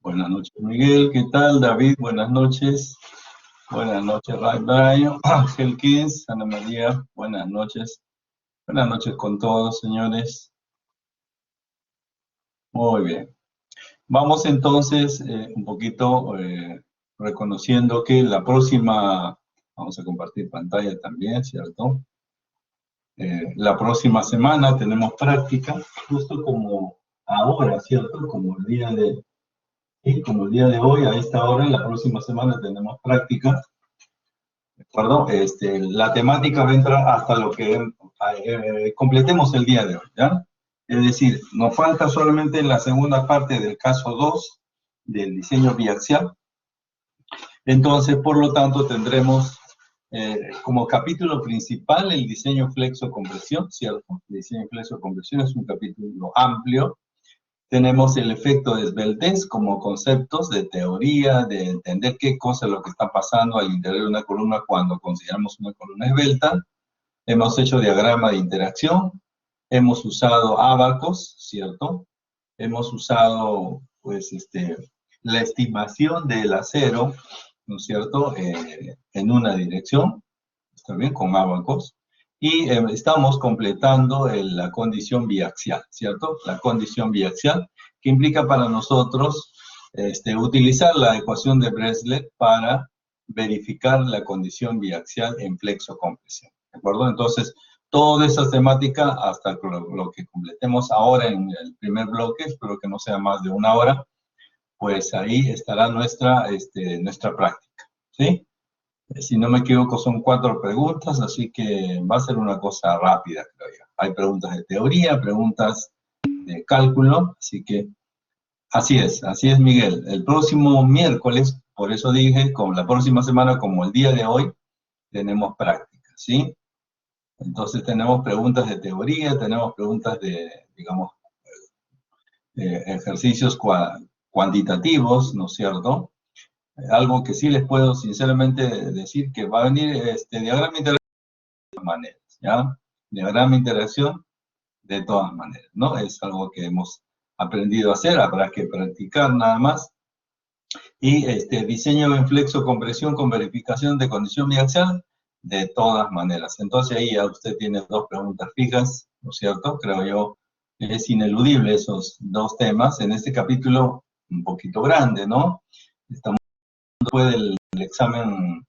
Buenas noches, Miguel. ¿Qué tal, David? Buenas noches. Buenas noches, Ray Brian, Ángel Kins, Ana María. Buenas noches. Buenas noches con todos, señores. Muy bien. Vamos entonces un poquito reconociendo que vamos a compartir pantalla también, ¿cierto? La próxima semana tenemos práctica, justo como ahora, ¿cierto? Como el día de hoy, a esta hora, la próxima semana tenemos práctica. ¿De acuerdo? La temática va a entrar hasta lo que completemos el día de hoy, ¿ya? Es decir, nos falta solamente la segunda parte del caso 2 del diseño biaxial. Entonces, por lo tanto, tendremos como capítulo principal el diseño flexo-compresión, ¿cierto? El diseño flexo-compresión es un capítulo amplio. Tenemos el efecto de esbeltez como conceptos de teoría, de entender qué cosa es lo que está pasando al interior de una columna cuando consideramos una columna esbelta. Hemos hecho diagrama de interacción, hemos usado ábacos, ¿cierto? Hemos usado, pues, la estimación del acero, ¿no es cierto?, en una dirección, ¿está bien?, con ábacos. Y estamos completando la condición biaxial, ¿cierto? La condición biaxial, que implica para nosotros utilizar la ecuación de Bresler para verificar la condición biaxial en flexo-compresión, ¿de acuerdo? Entonces, toda esa temática, hasta lo que completemos ahora en el primer bloque, espero que no sea más de una hora, pues ahí estará nuestra práctica, ¿sí? Si no me equivoco, son 4 preguntas, así que va a ser una cosa rápida, creo yo. Hay preguntas de teoría, preguntas de cálculo, así que así es, Miguel. El próximo miércoles, por eso dije, con la próxima semana, como el día de hoy, tenemos práctica, ¿sí? Entonces tenemos preguntas de teoría, tenemos preguntas de, digamos, ejercicios cuantitativos, ¿no es cierto? Algo que sí les puedo sinceramente decir que va a venir diagrama de interacción de todas maneras, ¿ya? Diagrama de interacción de todas maneras, ¿no? Es algo que hemos aprendido a hacer, habrá que practicar nada más. Y diseño en flexo compresión con verificación de condición biaxial de todas maneras. Entonces ahí ya usted tiene 2 preguntas fijas, ¿no es cierto? Creo yo que es ineludible esos 2 temas en este capítulo un poquito grande, ¿no? Estamos después del examen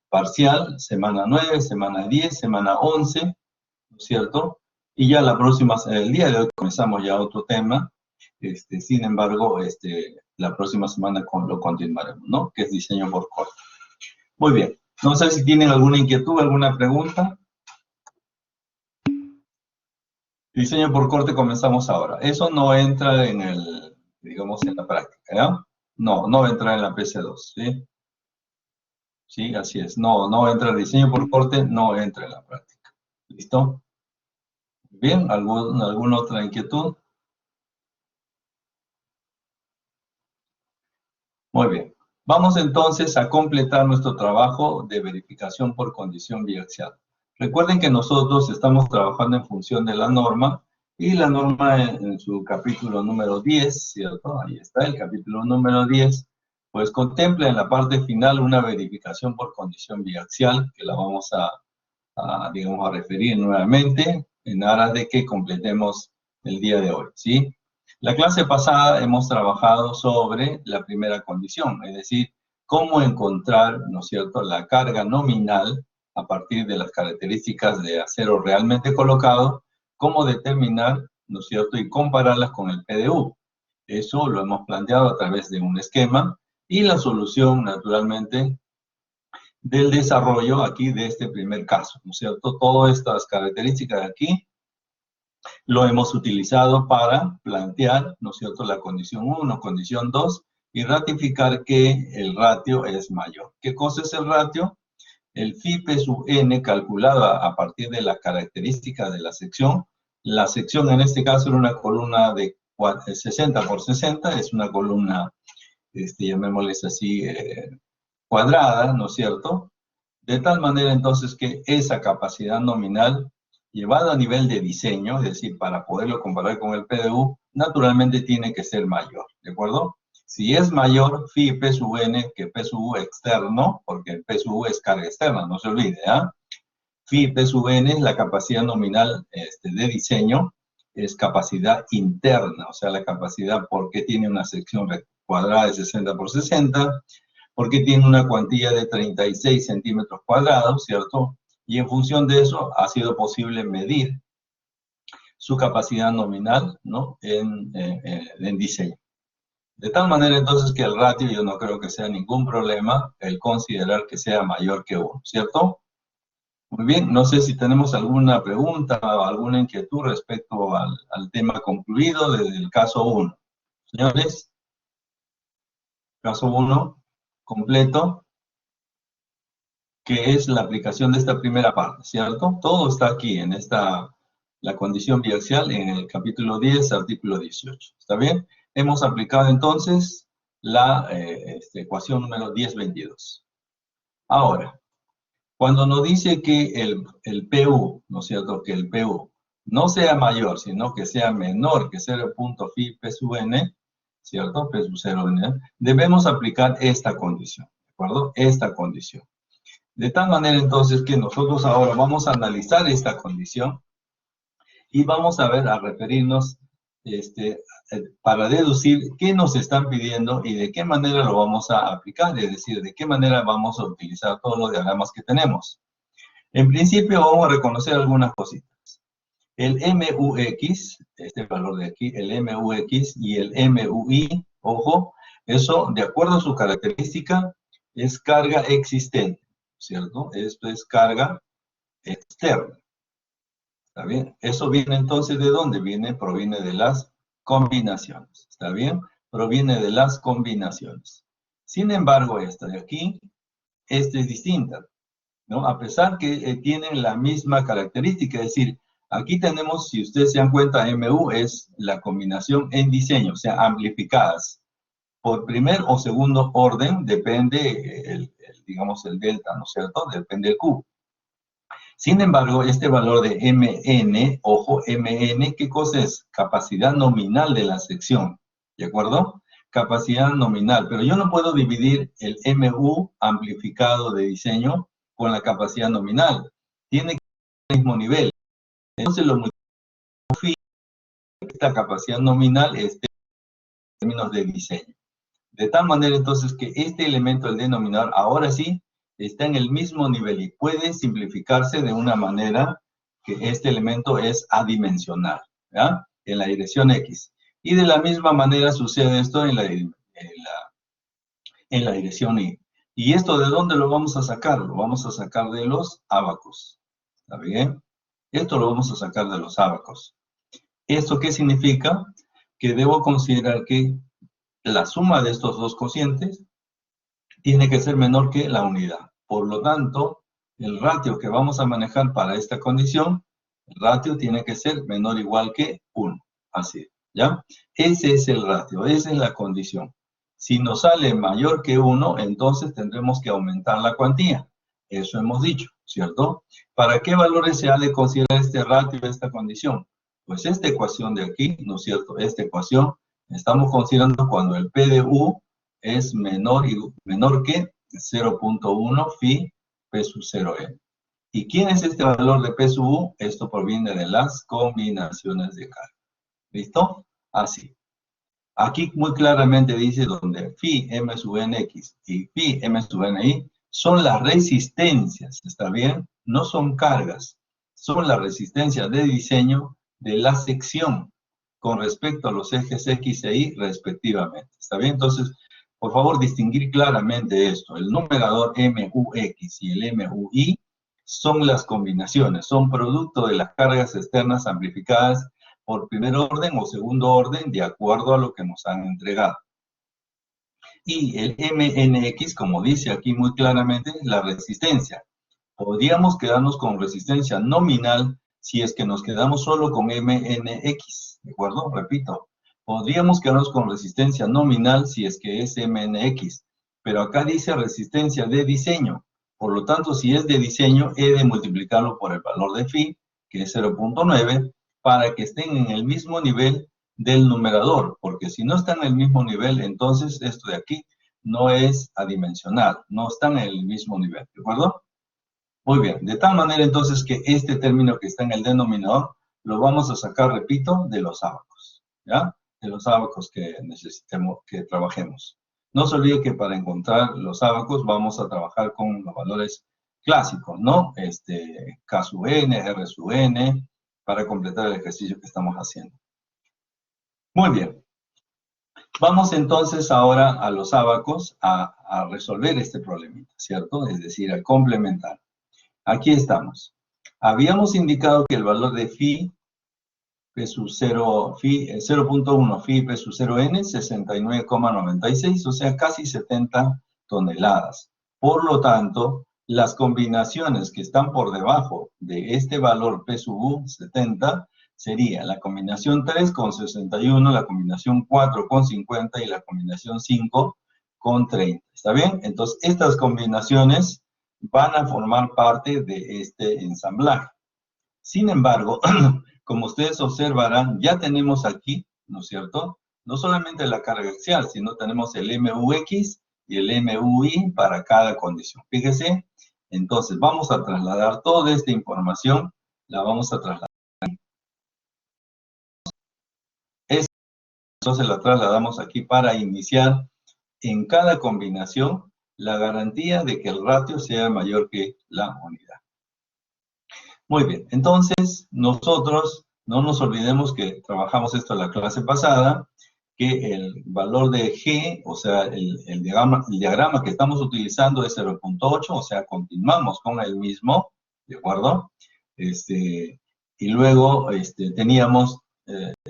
parcial, semana 9, semana 10, semana 11, ¿no es cierto? Y ya el día de hoy comenzamos ya otro tema. Sin embargo, la próxima semana lo continuaremos, ¿no? Que es diseño por corte. Muy bien. No sé si tienen alguna inquietud, alguna pregunta. Diseño por corte comenzamos ahora. Eso no entra digamos, en la práctica, ¿ya? No va a entrar en la PC2, ¿sí? Sí, así es. No entra el diseño por corte, no entra en la práctica. ¿Listo? Bien, ¿alguna otra inquietud? Muy bien. Vamos entonces a completar nuestro trabajo de verificación por condición biaxial. Recuerden que nosotros estamos trabajando en función de la norma, y la norma en su capítulo número 10, ¿cierto? Ahí está, el capítulo número 10, pues contempla en la parte final una verificación por condición biaxial, que la vamos digamos, a referir nuevamente, en aras de que completemos el día de hoy, ¿sí? La clase pasada hemos trabajado sobre la primera condición, es decir, cómo encontrar, ¿no es cierto?, la carga nominal a partir de las características de acero realmente colocado, cómo determinar, ¿no es cierto?, y compararlas con el PDU. Eso lo hemos planteado a través de un esquema, y la solución, naturalmente, del desarrollo aquí de este primer caso, ¿no es cierto? Todas estas características de aquí lo hemos utilizado para plantear, ¿no es cierto?, la condición 1, condición 2, y ratificar que el ratio es mayor. ¿Qué cosa es el ratio? El phi p sub n calculado a partir de las características de la sección. La sección en este caso era una columna de 60 por 60, es una columna, llamémosle así, cuadrada, ¿no es cierto? De tal manera entonces que esa capacidad nominal llevada a nivel de diseño, es decir, para poderlo comparar con el PDU, naturalmente tiene que ser mayor, ¿de acuerdo? Si es mayor phi P sub n que P sub u externo, porque el P sub u es carga externa, no se olvide, ¿ah? Phi P sub n es la capacidad nominal de diseño, es capacidad interna, o sea, la capacidad porque tiene una sección cuadrada de 60 por 60, porque tiene una cuantía de 36 centímetros cuadrados, ¿cierto? Y en función de eso ha sido posible medir su capacidad nominal, ¿no? en diseño. De tal manera entonces que el ratio yo no creo que sea ningún problema el considerar que sea mayor que 1, ¿cierto? Muy bien, no sé si tenemos alguna pregunta o alguna inquietud respecto al tema concluido desde el caso 1. Señores, caso 1 completo, que es la aplicación de esta primera parte, ¿cierto? Todo está aquí en la condición biaxial en el capítulo 10, artículo 18. ¿Está bien? Hemos aplicado entonces la ecuación número 1022. Ahora, cuando nos dice que el PU, ¿no es cierto? Que el PU no sea mayor, sino que sea menor que 0.phi P sub n, ¿cierto? P sub 0n, debemos aplicar esta condición, ¿de acuerdo? Esta condición. De tal manera entonces que nosotros ahora vamos a analizar esta condición y vamos a ver, a referirnos para deducir qué nos están pidiendo y de qué manera lo vamos a aplicar, es decir, de qué manera vamos a utilizar todos los diagramas que tenemos. En principio vamos a reconocer algunas cositas. El MUX, este valor de aquí, el MUX y el MUI, ojo, eso de acuerdo a su característica es carga existente, ¿cierto? Esto es carga externa. ¿Está bien? Eso viene entonces ¿de dónde viene? Proviene de las combinaciones. ¿Está bien? Proviene de las combinaciones. Sin embargo, esta de aquí, esta es distinta, ¿no? A pesar que tienen la misma característica, es decir, aquí tenemos, si ustedes se dan cuenta, MU es la combinación en diseño, o sea, amplificadas. Por primer o segundo orden depende, digamos, el delta, ¿no es cierto? Depende del Q. Sin embargo, este valor de Mn, ojo, Mn, ¿qué cosa es? Capacidad nominal de la sección, ¿de acuerdo? Capacidad nominal, pero yo no puedo dividir el Mu amplificado de diseño con la capacidad nominal. Tiene que ser al mismo nivel. Entonces lo multiplico, esta capacidad nominal en términos de diseño. De tal manera entonces que este elemento, el denominador, ahora sí está en el mismo nivel y puede simplificarse de una manera que este elemento es adimensional, ¿ya? En la dirección X. Y de la misma manera sucede esto en la dirección Y. ¿Y esto de dónde lo vamos a sacar? Lo vamos a sacar de los ábacos. ¿Está bien? Esto lo vamos a sacar de los ábacos. ¿Esto qué significa? Que debo considerar que la suma de estos dos cocientes tiene que ser menor que la unidad. Por lo tanto, el ratio que vamos a manejar para esta condición, el ratio tiene que ser menor o igual que 1. Así, ¿ya? Ese es el ratio, esa es la condición. Si nos sale mayor que 1, entonces tendremos que aumentar la cuantía. Eso hemos dicho, ¿cierto? ¿Para qué valores se ha de considerar este ratio, esta condición? Pues esta ecuación de aquí, ¿no es cierto? Esta ecuación, estamos considerando cuando el P de U es menor que 0.1 phi P sub 0n. ¿Y quién es este valor de P sub U? Esto proviene de las combinaciones de carga. ¿Listo? Así. Aquí muy claramente dice donde phi M sub nx y phi M sub ni son las resistencias, ¿está bien? No son cargas, son las resistencias de diseño de la sección con respecto a los ejes X e Y respectivamente, ¿está bien? Entonces, por favor, distinguir claramente esto. El numerador MUX y el MUI son las combinaciones, son producto de las cargas externas amplificadas por primer orden o segundo orden de acuerdo a lo que nos han entregado. Y el MNX, como dice aquí muy claramente, es la resistencia. Podríamos quedarnos con resistencia nominal si es que nos quedamos solo con MNX, ¿de acuerdo? Repito, podríamos quedarnos con resistencia nominal si es que es MNX, pero acá dice resistencia de diseño. Por lo tanto, si es de diseño, he de multiplicarlo por el valor de phi, que es 0.9, para que estén en el mismo nivel del numerador, porque si no están en el mismo nivel, entonces esto de aquí no es adimensional, no están en el mismo nivel, ¿de acuerdo? Muy bien, de tal manera entonces que este término que está en el denominador lo vamos a sacar, repito, de los ábacos, ¿ya? De los ábacos que necesitemos, que trabajemos. No se olvide que para encontrar los ábacos vamos a trabajar con los valores clásicos, ¿no? K sub n, R sub n, para completar el ejercicio que estamos haciendo. Muy bien. Vamos entonces ahora a los ábacos a resolver este problemita, ¿cierto? Es decir, a complementar. Aquí estamos. Habíamos indicado que el valor de phi, P sub 0, phi 0.1, phi P sub 0n, 69,96, o sea, casi 70 toneladas. Por lo tanto, las combinaciones que están por debajo de este valor P sub U, 70, sería la combinación 3 con 61, la combinación 4 con 50 y la combinación 5 con 30. ¿Está bien? Entonces, estas combinaciones van a formar parte de este ensamblaje. Sin embargo, como ustedes observarán, ya tenemos aquí, ¿no es cierto? No solamente la carga axial, sino tenemos el MUX y el MUI para cada condición. Fíjese, entonces vamos a trasladar toda esta información, la vamos a trasladar. Entonces la trasladamos aquí para iniciar en cada combinación la garantía de que el ratio sea mayor que la unidad. Muy bien, entonces nosotros no nos olvidemos que trabajamos esto en la clase pasada, que el valor de G, o sea, el diagrama que estamos utilizando es 0.8, o sea, continuamos con el mismo, ¿de acuerdo? Y luego teníamos,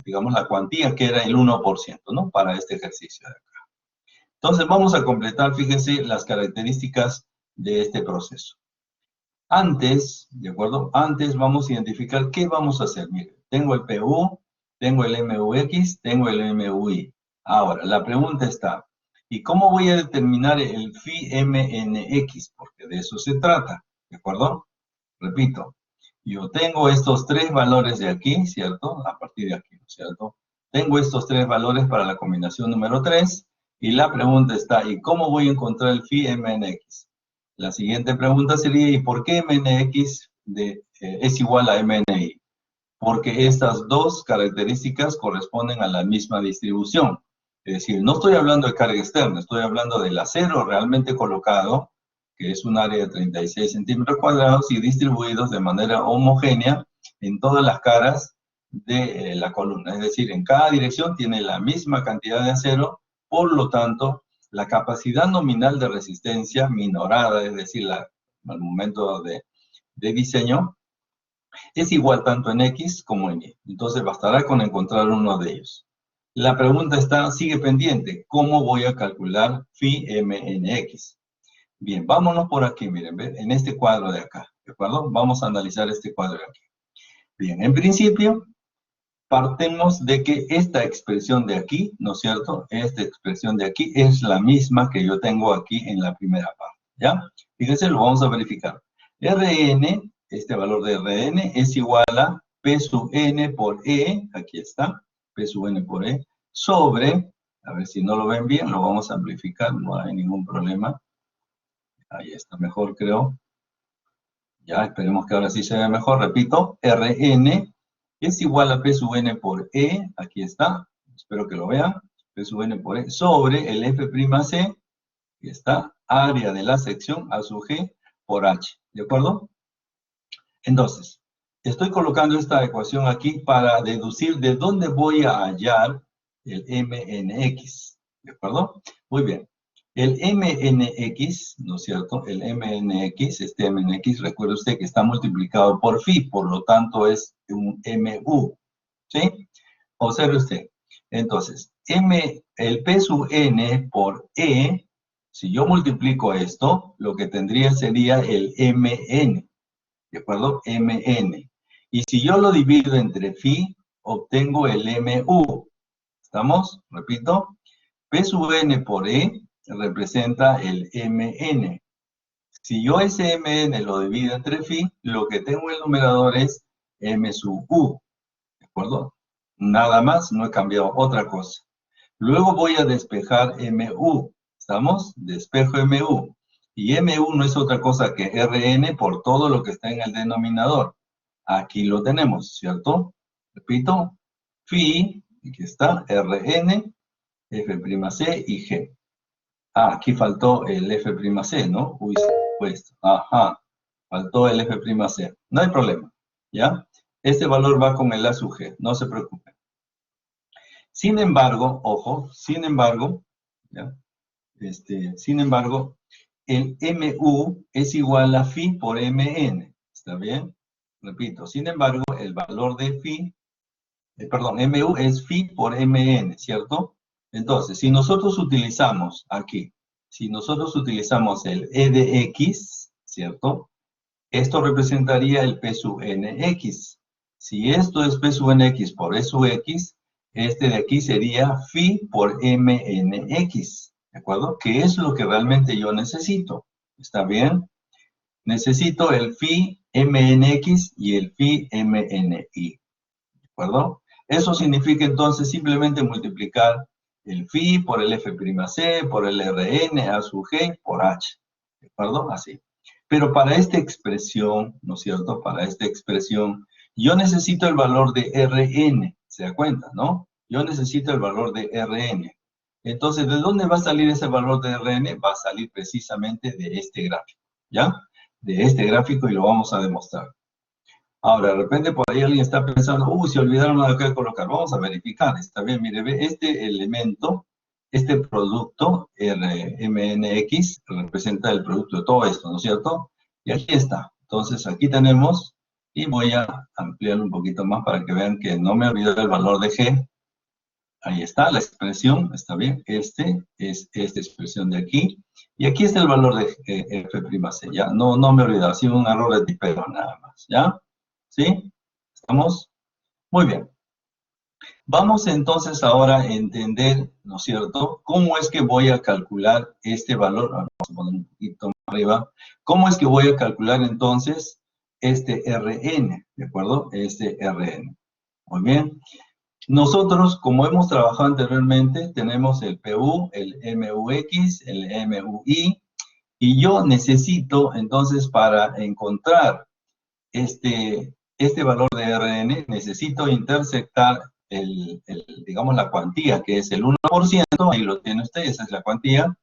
digamos, la cuantía que era el 1%, ¿no? Para este ejercicio de acá. Entonces vamos a completar, fíjense, las características de este proceso. Antes, ¿de acuerdo? Antes vamos a identificar qué vamos a hacer. Miren, tengo el PU, tengo el MUX, tengo el MUI. Ahora, la pregunta está, ¿y cómo voy a determinar el phi MNX? Porque de eso se trata, ¿de acuerdo? Repito, yo tengo estos tres valores de aquí, ¿cierto? A partir de aquí, ¿cierto? Tengo estos tres valores para la combinación número 3, y la pregunta está, ¿y cómo voy a encontrar el phi MNX? La siguiente pregunta sería, ¿y por qué MNX es igual a MNI? Porque estas dos características corresponden a la misma distribución. Es decir, no estoy hablando de carga externa, estoy hablando del acero realmente colocado, que es un área de 36 centímetros cuadrados y distribuidos de manera homogénea en todas las caras de la columna. Es decir, en cada dirección tiene la misma cantidad de acero, por lo tanto, la capacidad nominal de resistencia minorada, es decir, al momento de diseño, es igual tanto en X como en Y. Entonces bastará con encontrar uno de ellos. La pregunta sigue pendiente. ¿Cómo voy a calcular phi MNX? Bien, vámonos por aquí, miren, en este cuadro de acá, ¿de acuerdo? Vamos a analizar este cuadro de aquí. Bien, en principio, partemos de que esta expresión de aquí, ¿no es cierto? Esta expresión de aquí es la misma que yo tengo aquí en la primera parte, ¿ya? Fíjense, lo vamos a verificar. Rn, este valor de Rn es igual a P sub n por E, aquí está, P sub n por E, sobre, a ver si no lo ven bien, lo vamos a amplificar, no hay ningún problema. Ahí está mejor, creo. Ya, esperemos que ahora sí se vea mejor. Repito, Rn es igual a P sub n por E, aquí está, espero que lo vean, P sub n por E, sobre el F'C, aquí está, área de la sección A sub G por H, ¿de acuerdo? Entonces, estoy colocando esta ecuación aquí para deducir de dónde voy a hallar el MNX, ¿de acuerdo? Muy bien. El MNX, ¿no es cierto? El MNX, este MNX, recuerde usted que está multiplicado por phi, por lo tanto es un MU, ¿sí? Observe usted. Entonces, el P sub n por E, si yo multiplico esto, lo que tendría sería el MN, ¿de acuerdo? MN. Y si yo lo divido entre phi, obtengo el MU. ¿Estamos? Repito. P sub n por E representa el MN. Si yo ese MN lo divido entre phi, lo que tengo en el numerador es M sub U. ¿De acuerdo? Nada más, no he cambiado otra cosa. Luego voy a despejar MU. ¿Estamos? Despejo MU. Y MU no es otra cosa que Rn por todo lo que está en el denominador. Aquí lo tenemos, ¿cierto? Repito, phi, aquí está, Rn, F'C y G. Ah, aquí faltó el F'C, ¿no? Uy, pues, ajá, faltó el F'C. No hay problema, ¿ya? Este valor va con el A sub G, no se preocupen. Sin embargo, ojo, sin embargo, ¿ya? Sin embargo, el MU es igual a phi por MN, ¿está bien? Repito, sin embargo, el valor de phi, perdón, MU es phi por MN, ¿cierto? Entonces, si nosotros utilizamos aquí, si nosotros utilizamos el E de X, ¿cierto? Esto representaría el P sub NX. Si esto es P sub NX por E sub X, este de aquí sería phi por MNX, ¿de acuerdo? Que es lo que realmente yo necesito, ¿está bien? Necesito el phi MNX y el phi MNI, ¿de acuerdo? Eso significa entonces simplemente multiplicar el phi por el F'C, por el Rn, A sub G, por H, ¿de acuerdo? Así. Pero para esta expresión, ¿no es cierto? Para esta expresión, yo necesito el valor de Rn, ¿se da cuenta, no? Yo necesito el valor de Rn. Entonces, ¿de dónde va a salir ese valor de Rn? Va a salir precisamente de este gráfico, ¿ya? De este gráfico y lo vamos a demostrar. Ahora, de repente por ahí alguien está pensando, se olvidaron de qué colocar. Vamos a verificar. Está bien, mire, ve, este elemento, este producto, RMNX, representa el producto de todo esto, ¿no es cierto? Y aquí está. Entonces, aquí tenemos, y voy a ampliarlo un poquito más para que vean que no me olvidé del valor de G. Ahí está la expresión, está bien. Este es esta expresión de aquí. Y aquí está el valor de F'C, ¿ya? No me olvidé, ha sido un error de tipeo nada más, ¿ya? ¿Sí? ¿Estamos? Muy bien. Vamos entonces ahora a entender, ¿no es cierto?, cómo es que voy a calcular este valor. Vamos a poner un poquito más arriba. ¿Cómo es que voy a calcular entonces este Rn? ¿De acuerdo? Este Rn. Muy bien. Nosotros, como hemos trabajado anteriormente, tenemos el PU, el MUX, el MUI, y yo necesito entonces para encontrar este valor de Rn, necesito intersectar digamos, la cuantía, que es el 1%, ahí lo tiene usted, esa es la cuantía,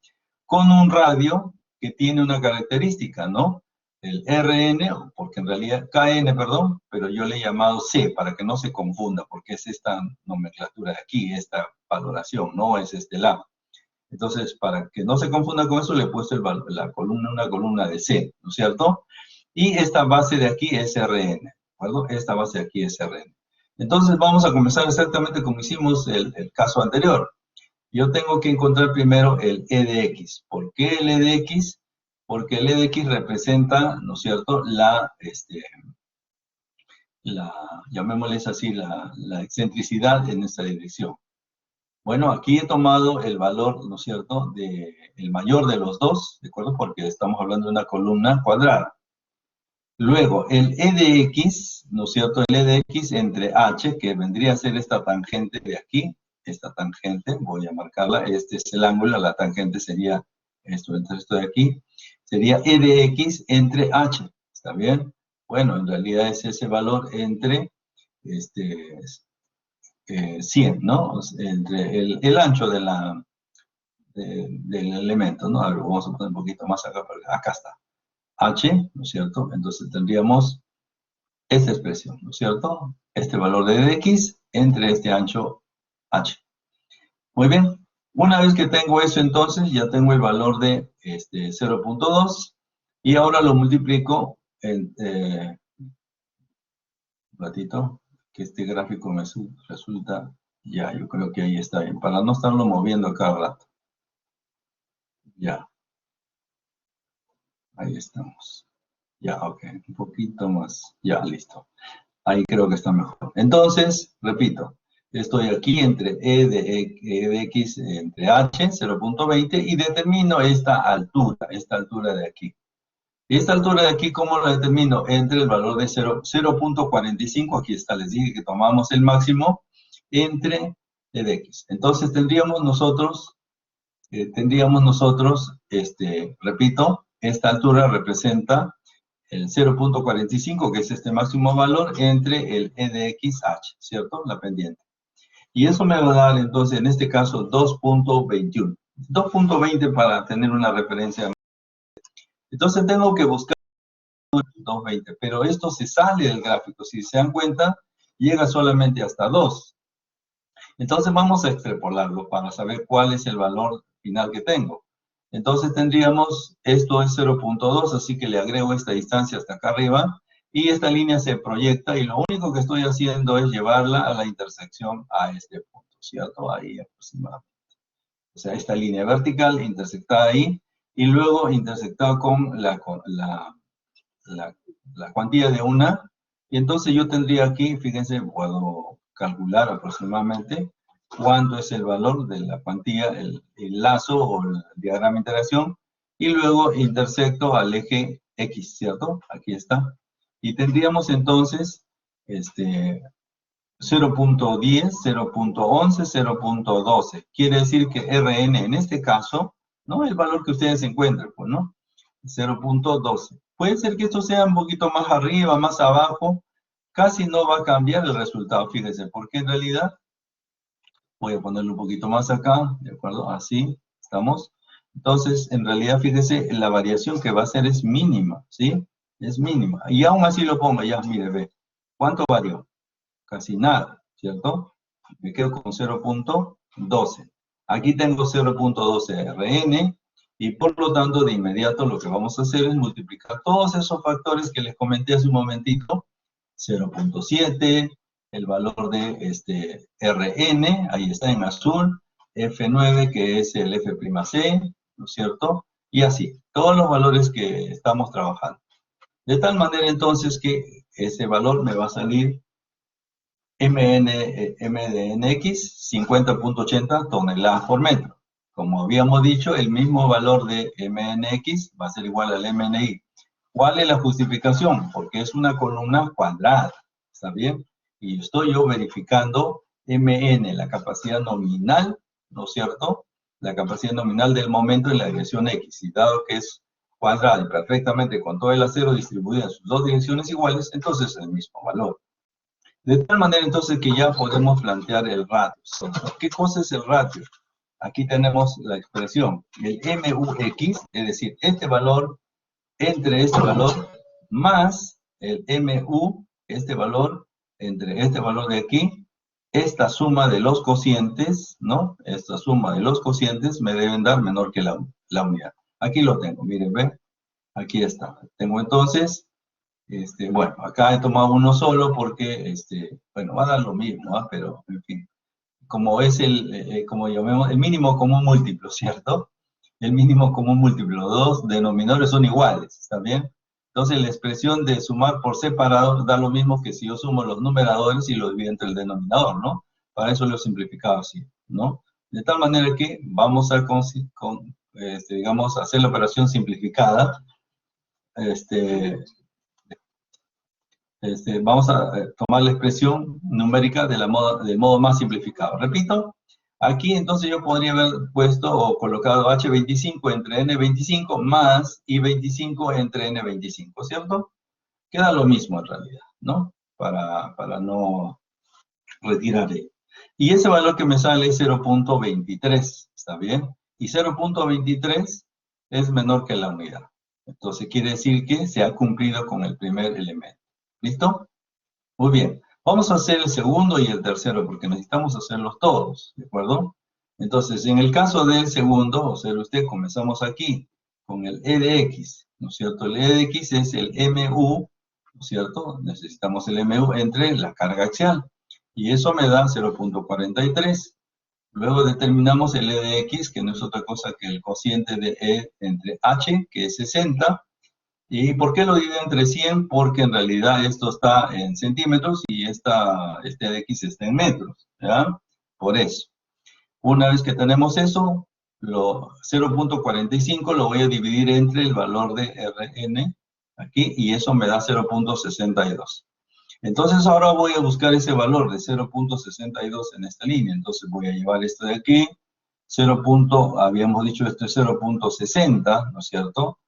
con un radio que tiene una característica, ¿no? El Rn, porque en realidad, Kn, perdón, pero yo le he llamado C, para que no se confunda, porque es esta nomenclatura de aquí, esta valoración, no es este lado. Entonces, para que no se confunda con eso, le he puesto una columna de C, ¿no es cierto? Y esta base de aquí es Rn, ¿de acuerdo? Esta base de aquí es Rn. Entonces vamos a comenzar exactamente como hicimos el caso anterior. Yo tengo que encontrar primero el E de X. ¿Por qué el E de X? Porque el E de X representa, ¿no es cierto?, llamémosles así, la excentricidad en esta dirección. Bueno, aquí he tomado el valor, ¿no es cierto?, el mayor de los dos, ¿de acuerdo? Porque estamos hablando de una columna cuadrada. Luego, el E de X, ¿no es cierto? El E de X entre H, que vendría a ser esta tangente de aquí, esta tangente, voy a marcarla, este es el ángulo, la tangente sería esto, entre esto de aquí, sería E de X entre H, ¿está bien? Bueno, en realidad es ese valor entre 100, ¿no? Entre el ancho del elemento, ¿no? A ver, vamos a poner un poquito más acá, acá está. H, ¿no es cierto? Entonces tendríamos esta expresión, ¿no es cierto? Este valor de X entre este ancho H. Muy bien. Una vez que tengo eso, entonces ya tengo el valor de 0.2 y ahora lo multiplico un ratito, que este gráfico me resulta, ya, yo creo que ahí está bien, para no estarlo moviendo cada rato. Ya. Ahí estamos. Ya, ok, un poquito más. Ya, listo. Ahí creo que está mejor. Entonces, repito, estoy aquí entre E de X entre H, 0.20, y determino esta altura de aquí. Esta altura de aquí, ¿cómo la determino? Entre el valor de 0.45, aquí está, les dije que tomamos el máximo, entre E de X. Entonces tendríamos nosotros, repito, esta altura representa el 0.45, que es este máximo valor, entre el E de XH, ¿cierto? La pendiente. Y eso me va a dar, entonces, en este caso, 2.21. 2.20 para tener una referencia. Entonces tengo que buscar 2.20, pero esto se sale del gráfico. Si se dan cuenta, llega solamente hasta 2. Entonces vamos a extrapolarlo para saber cuál es el valor final que tengo. Entonces tendríamos, esto es 0.2, así que le agrego esta distancia hasta acá arriba, y esta línea se proyecta, y lo único que estoy haciendo es llevarla a la intersección a este punto, ¿cierto? Ahí aproximadamente. O sea, esta línea vertical intersectada ahí, y luego intersectada con la cuantía de una, y entonces yo tendría aquí, fíjense, puedo calcular aproximadamente cuánto es el valor de la cuantía, el lazo o el diagrama de interacción, y luego intersecto al eje X, ¿cierto? Aquí está. Y tendríamos entonces 0.10, 0.11, 0.12. Quiere decir que Rn en este caso, ¿no? El valor que ustedes encuentren, pues, ¿no? 0.12. Puede ser que esto sea un poquito más arriba, más abajo, casi no va a cambiar el resultado, fíjense, porque en realidad, voy a ponerlo un poquito más acá, ¿de acuerdo? Así, estamos. Entonces, en realidad, fíjense, la variación que va a ser es mínima, ¿sí? Es mínima. Y aún así lo pongo, ya, mire, ve. ¿Cuánto varió? Casi nada, ¿cierto? Me quedo con 0.12. Aquí tengo 0.12 Rn, y por lo tanto, de inmediato lo que vamos a hacer es multiplicar todos esos factores que les comenté hace un momentito, 0.7, el valor de Rn, ahí está en azul, F9, que es el F'C, ¿no es cierto? Y así, todos los valores que estamos trabajando. De tal manera entonces que ese valor me va a salir MDNX 50.80 toneladas por metro. Como habíamos dicho, el mismo valor de MNX va a ser igual al MNI. ¿Cuál es la justificación? Porque es una columna cuadrada, ¿está bien? Y estoy yo verificando MN, la capacidad nominal, ¿no es cierto? La capacidad nominal del momento en la dirección X. Y dado que es cuadrada y perfectamente con todo el acero distribuido en sus dos direcciones iguales, entonces es el mismo valor. De tal manera entonces que ya podemos plantear el ratio. ¿Qué cosa es el ratio? Aquí tenemos la expresión, el MUX, es decir, este valor entre este valor más el MU, este valor entre este valor de aquí, esta suma de los cocientes, ¿no? Esta suma de los cocientes me deben dar menor que la unidad. Aquí lo tengo, miren, ¿ven? Aquí está. Tengo entonces, bueno, acá he tomado uno solo porque, bueno, va a dar lo mismo, ¿ah? Pero, en fin, como es como llamemos, el mínimo común múltiplo, ¿cierto? El mínimo común múltiplo, los dos denominadores son iguales, ¿está bien? Entonces la expresión de sumar por separado da lo mismo que si yo sumo los numeradores y lo divido entre el denominador, ¿no? Para eso lo he simplificado así, ¿no? De tal manera que vamos a, digamos, hacer la operación simplificada, vamos a tomar la expresión numérica del modo más simplificado. Repito, aquí entonces yo podría haber puesto o colocado H25 entre N25 más I25 entre N25, ¿cierto? Queda lo mismo en realidad, ¿no? Para no retirar ello. Y ese valor que me sale es 0.23, ¿está bien? Y 0.23 es menor que la unidad. Entonces quiere decir que se ha cumplido con el primer elemento. ¿Listo? Muy bien. Vamos a hacer el segundo y el tercero porque necesitamos hacerlos todos, ¿de acuerdo? Entonces, en el caso del segundo, observe usted, comenzamos aquí con el E de X, ¿no es cierto? El E de X es el MU, ¿no es cierto? Necesitamos el MU entre la carga axial. Y eso me da 0.43. Luego determinamos el E de X, que no es otra cosa que el cociente de E entre H, que es 60. ¿Y por qué lo divido entre 100? Porque en realidad esto está en centímetros y este de X está en metros, ¿ya? Por eso. Una vez que tenemos eso, 0.45 lo voy a dividir entre el valor de Rn aquí y eso me da 0.62. Entonces ahora voy a buscar ese valor de 0.62 en esta línea. Entonces voy a llevar esto de aquí, habíamos dicho esto es 0.60, ¿no es cierto?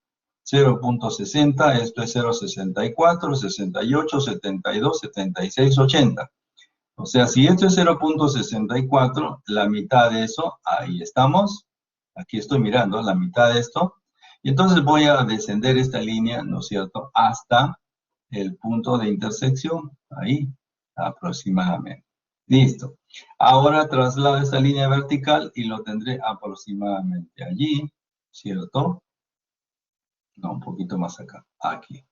0.60, esto es 0.64, 68, 72, 76, 80. O sea, si esto es 0.64, la mitad de eso, ahí estamos. Aquí estoy mirando la mitad de esto. Y entonces voy a descender esta línea, ¿no es cierto?, hasta el punto de intersección, ahí, aproximadamente. Listo. Ahora traslado esta línea vertical y lo tendré aproximadamente allí, ¿cierto? No, un poquito más acá, aquí.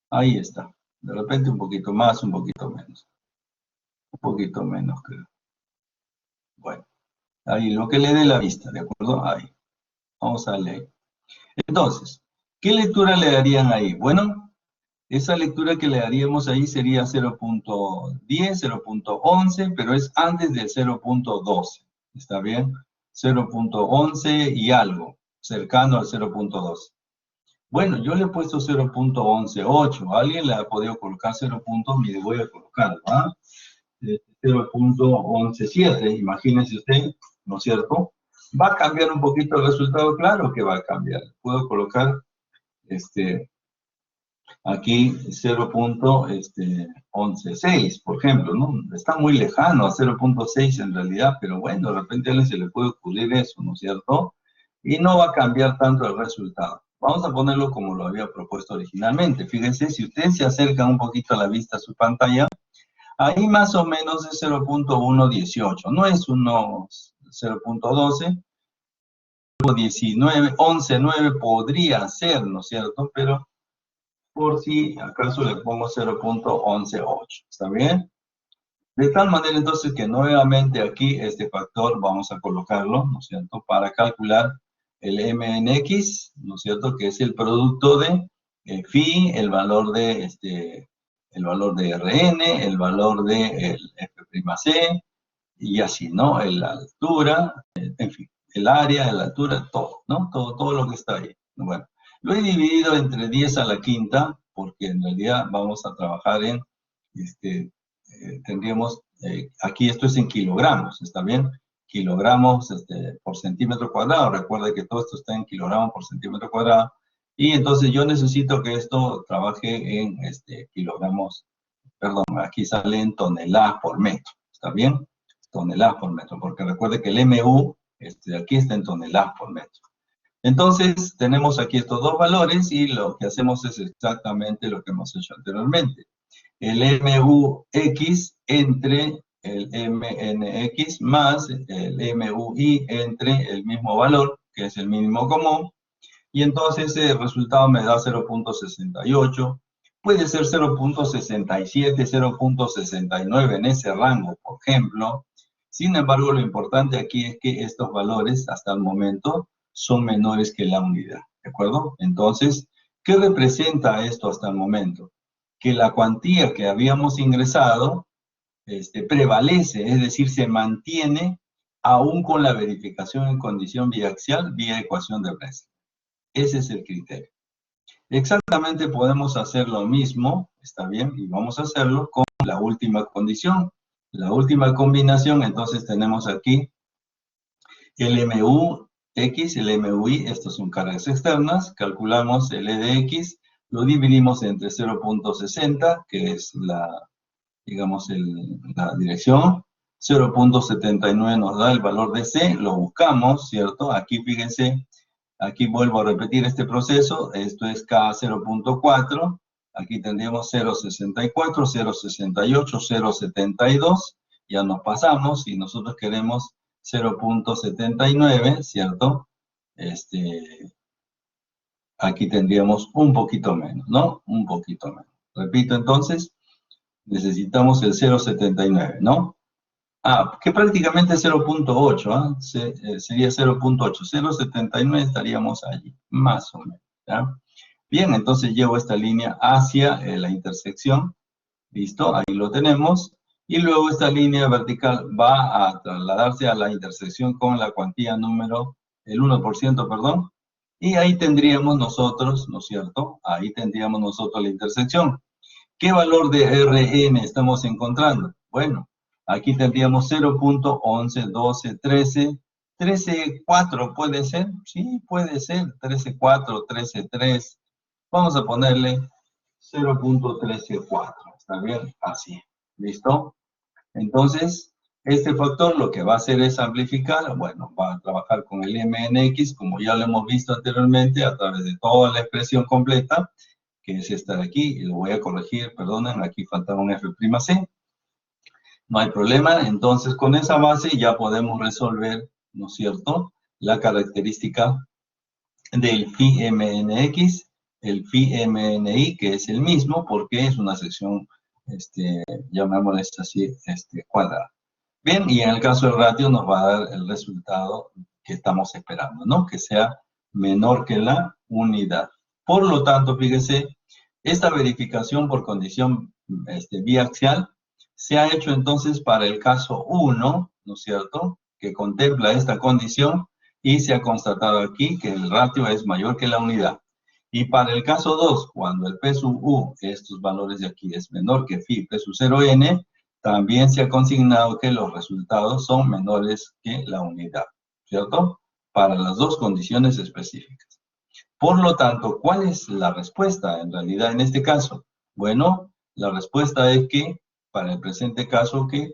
Ahí está. De repente un poquito más, un poquito menos. Un poquito menos, creo. Bueno, ahí lo que le dé la vista, ¿de acuerdo? Ahí. Vamos a darle ahí. Entonces, ¿qué lectura le darían ahí? Bueno, esa lectura que le daríamos ahí sería 0.10, 0.11, pero es antes del 0.12. ¿Está bien? 0.11 y algo, cercano al 0.12. Bueno, yo le he puesto 0.118. ¿Alguien le ha podido colocar 0. Mire, voy a colocarlo, ¿ah? 0.117, imagínense usted, ¿no es cierto? ¿Va a cambiar un poquito el resultado? Claro que va a cambiar. Puedo colocar aquí 0.116, por ejemplo, ¿no? Está muy lejano a 0.6 en realidad, pero bueno, de repente a alguien se le puede ocurrir eso, ¿no es cierto? Y no va a cambiar tanto el resultado. Vamos a ponerlo como lo había propuesto originalmente. Fíjense, si usted se acerca un poquito a la vista a su pantalla, ahí más o menos es 0.118, no es 0.12, 19, 11.9 podría ser, ¿no es cierto? Pero por si acaso le pongo 0.118, ¿está bien? De tal manera entonces que nuevamente aquí este factor vamos a colocarlo, ¿no es cierto? Para calcular el MNX, ¿no es cierto? Que es el producto de phi, el valor de Rn, el valor de F'C, y así, ¿no? La altura, en fin, el área, la altura, todo, ¿no? Todo lo que está ahí. Bueno, lo he dividido entre 10 a la quinta, porque en realidad vamos a trabajar en, tendríamos, aquí esto es en kilogramos, ¿está bien? Kilogramos por centímetro cuadrado. Recuerde que todo esto está en kilogramos por centímetro cuadrado. Y entonces yo necesito que esto trabaje en kilogramos, perdón, aquí sale en toneladas por metro, ¿está bien? Toneladas por metro, porque recuerde que el MU aquí está en toneladas por metro. Entonces, tenemos aquí estos dos valores y lo que hacemos es exactamente lo que hemos hecho anteriormente. El MUX entre el MNX más el MUI entre el mismo valor, que es el mínimo común, y entonces el resultado me da 0.68, puede ser 0.67, 0.69 en ese rango, por ejemplo. Sin embargo, lo importante aquí es que estos valores, hasta el momento, son menores que la unidad, ¿de acuerdo? Entonces, ¿qué representa esto hasta el momento? Que la cuantía que habíamos ingresado prevalece, es decir, se mantiene aún con la verificación en condición biaxial vía ecuación de Bresler. Ese es el criterio. Exactamente podemos hacer lo mismo, está bien, y vamos a hacerlo con la última condición. La última combinación, entonces tenemos aquí el MUX, el MUI, estos son cargas externas, calculamos el E de X, lo dividimos entre 0.60, que es digamos, la dirección, 0.79 nos da el valor de C, lo buscamos, ¿cierto? Aquí fíjense, aquí vuelvo a repetir este proceso, esto es K 0.4, aquí tendríamos 0.64, 0.68, 0.72, ya nos pasamos y nosotros queremos 0.79, ¿cierto? Aquí tendríamos un poquito menos, ¿no? Un poquito menos. Repito entonces, necesitamos el 0.79, ¿no? Que prácticamente 0.8, sería 0.8, 0.79 estaríamos allí, más o menos, ¿ya? Bien, entonces llevo esta línea hacia la intersección, listo, ahí lo tenemos, y luego esta línea vertical va a trasladarse a la intersección con la cuantía número, el 1%, perdón, y ahí tendríamos nosotros, ¿no es cierto? Ahí tendríamos nosotros la intersección. ¿Qué valor de Rn estamos encontrando? Bueno, aquí tendríamos 0.11, 12, 13, 13.4 puede ser, sí, puede ser, 13.4, 13.3. Vamos a ponerle 0.134, ¿está bien? Así, ¿listo? Entonces, este factor lo que va a hacer es amplificar, bueno, va a trabajar con el MNX, como ya lo hemos visto anteriormente, a través de toda la expresión completa, que es esta de aquí, y lo voy a corregir, perdonen, aquí faltaba un F'C, no hay problema, entonces con esa base ya podemos resolver, ¿no es cierto?, la característica del phi MNX, el phi MNI, que es el mismo, porque es una sección, llamémosle así, cuadrada. Bien, y en el caso del ratio nos va a dar el resultado que estamos esperando, ¿no? Que sea menor que la unidad. Por lo tanto, fíjese, esta verificación por condición biaxial se ha hecho entonces para el caso 1, ¿no es cierto?, que contempla esta condición y se ha constatado aquí que el ratio es mayor que la unidad. Y para el caso 2, cuando el P sub U, estos valores de aquí, es menor que phi P sub 0n, también se ha consignado que los resultados son menores que la unidad, ¿cierto? Para las dos condiciones específicas. Por lo tanto, ¿cuál es la respuesta en realidad en este caso? Bueno, la respuesta es que, para el presente caso, que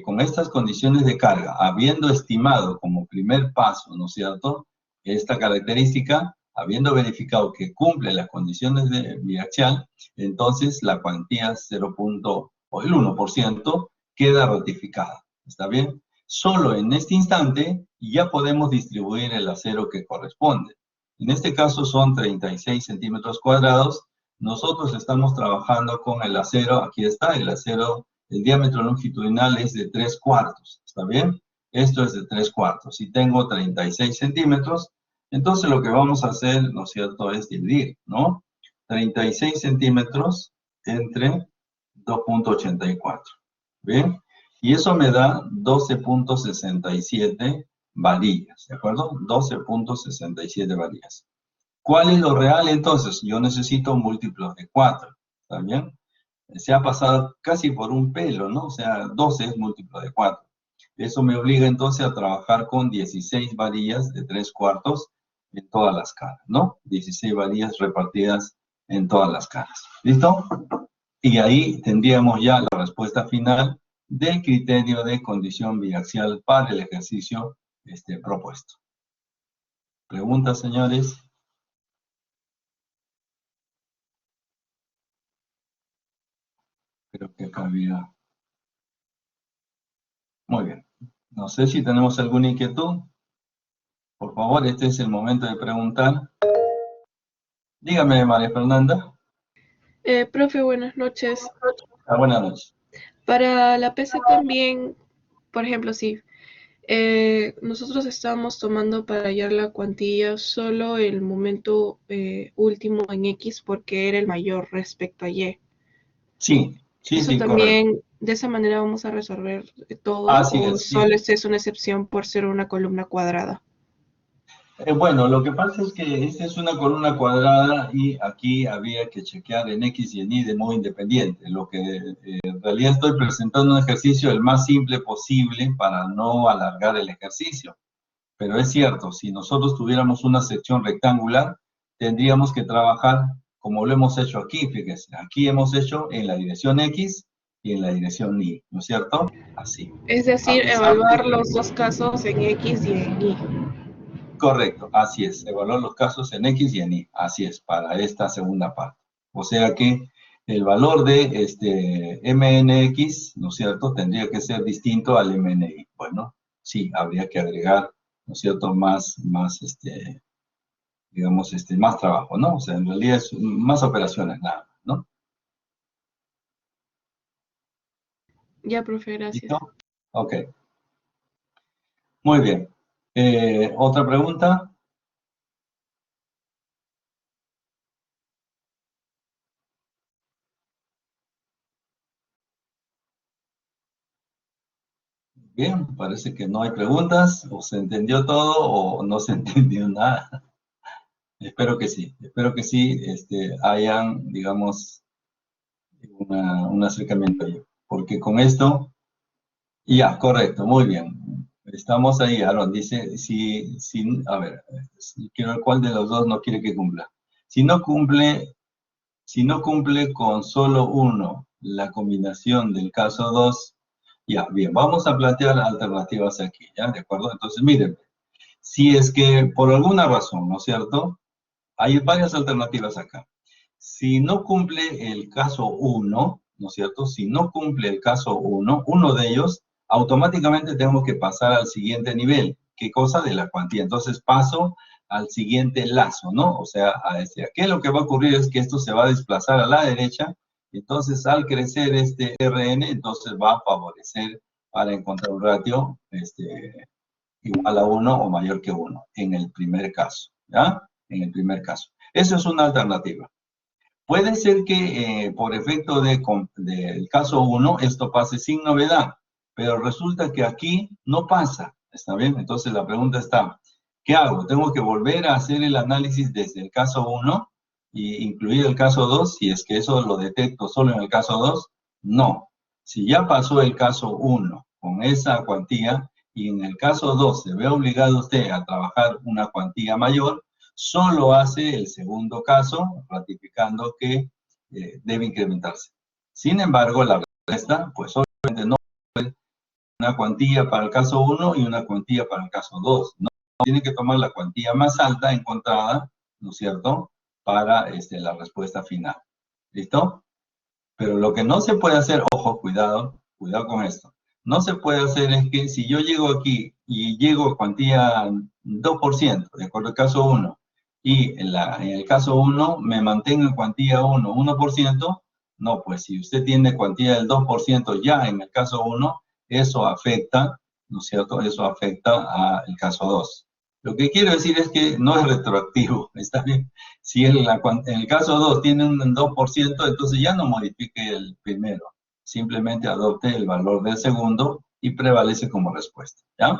con estas condiciones de carga, habiendo estimado como primer paso, ¿no es cierto?, esta característica, habiendo verificado que cumple las condiciones de biaxial, entonces la cuantía 0. O el 1% queda ratificada. ¿Está bien? Solo en este instante ya podemos distribuir el acero que corresponde. En este caso son 36 centímetros cuadrados. Nosotros estamos trabajando con el acero, aquí está, el acero, el diámetro longitudinal es de 3/4, ¿está bien? Esto es de 3/4. Y tengo 36 centímetros, entonces lo que vamos a hacer, ¿no es cierto?, es dividir, ¿no? 36 centímetros entre 2.84, ¿bien? Y eso me da 12.67 varillas, ¿de acuerdo? 12.67 varillas. ¿Cuál es lo real entonces? Yo necesito múltiplos de 4, ¿está bien? Se ha pasado casi por un pelo, ¿no? O sea, 12 es múltiplo de 4. Eso me obliga entonces a trabajar con 16 varillas de 3/4 en todas las caras, ¿no? 16 varillas repartidas en todas las caras. ¿Listo? Y ahí tendríamos ya la respuesta final del criterio de condición biaxial para el ejercicio propuesto. ¿Preguntas, señores? Creo que acá había... Muy bien. No sé si tenemos alguna inquietud. Por favor, este es el momento de preguntar. Dígame, María Fernanda. Profe, buenas noches. Buenas noches. Para la PC también, por ejemplo, sí, nosotros estábamos tomando para hallar la cuantía solo el momento último en X porque era el mayor respecto a Y. Sí, sí, ¿Eso sí, correcto. también, de esa manera vamos a resolver todo Así o es, sí. solo es una excepción por ser una columna cuadrada? Bueno, lo que pasa es que esta es una columna cuadrada y aquí había que chequear en X y en Y de modo independiente. Lo que en realidad estoy presentando un ejercicio el más simple posible para no alargar el ejercicio. Pero es cierto, si nosotros tuviéramos una sección rectangular, tendríamos que trabajar como lo hemos hecho aquí, fíjense. Aquí hemos hecho en la dirección X y en la dirección Y, ¿no es cierto? Así. Es A decir, pesar evaluar de... los dos casos en X y en Y. Correcto, así es. Evaluar los casos en X y en Y. Así es, para esta segunda parte. O sea que el valor de MNX, ¿no es cierto?, tendría que ser distinto al MNI. Bueno, sí, habría que agregar, ¿no es cierto?, digamos, más trabajo, ¿no? O sea, en realidad es más operaciones, nada más, ¿no? Ya, profe, ¿Listo? gracias. Ok, muy bien. ¿Otra pregunta? Bien, parece que no hay preguntas, o se entendió todo o no se entendió nada. Espero que sí, hayan, digamos, un acercamiento ahí. Porque con esto, ya, correcto, muy bien. Estamos ahí, Aaron, dice, a ver, quiero ver cuál de los dos no quiere que cumpla. Si no cumple, si no cumple con solo uno la combinación del caso 2, ya, bien, vamos a plantear alternativas aquí, ¿ya? ¿De acuerdo? Entonces, miren, si es que por alguna razón, ¿no es cierto? Hay varias alternativas acá. Si no cumple el caso 1, ¿no es cierto? Si no cumple el caso 1, uno de ellos, automáticamente tenemos que pasar al siguiente nivel. ¿Qué cosa? De la cuantía. Entonces paso al siguiente lazo, ¿no? O sea, aquí lo que va a ocurrir es que esto se va a desplazar a la derecha. Entonces, al crecer este Rn, entonces va a favorecer para encontrar un ratio igual a 1 o mayor que 1 en el primer caso, ¿ya? En el primer caso. Eso es una alternativa. Puede ser que por efecto del caso 1 esto pase sin novedad, pero resulta que aquí no pasa, ¿está bien? Entonces la pregunta está, ¿qué hago? ¿Tengo que volver a hacer el análisis desde el caso 1 e incluir el caso 2 si es que eso lo detecto solo en el caso 2? No. Si ya pasó el caso 1 con esa cuantía y en el caso 2 se ve obligado usted a trabajar una cuantía mayor, solo hace el segundo caso, ratificando que debe incrementarse. Sin embargo, la respuesta, pues obviamente no es una cuantía para el caso 1 y una cuantía para el caso 2. No, tiene que tomar la cuantía más alta encontrada, ¿no es cierto?, para la respuesta final. ¿Listo? Pero lo que no se puede hacer, ojo, cuidado, cuidado con esto. No se puede hacer es que si yo llego aquí y llego a cuantía 2%, de acuerdo al caso 1, y en el caso 1 me mantengo en cuantía 1, 1%, no, pues si usted tiene cuantía del 2% ya en el caso 1, eso afecta, ¿no es cierto? Eso afecta al caso 2. Lo que quiero decir es que no es retroactivo, ¿está bien? Si en el caso 2 tiene un 2%, entonces ya no modifique el primero, simplemente adopte el valor del segundo y prevalece como respuesta, ¿ya?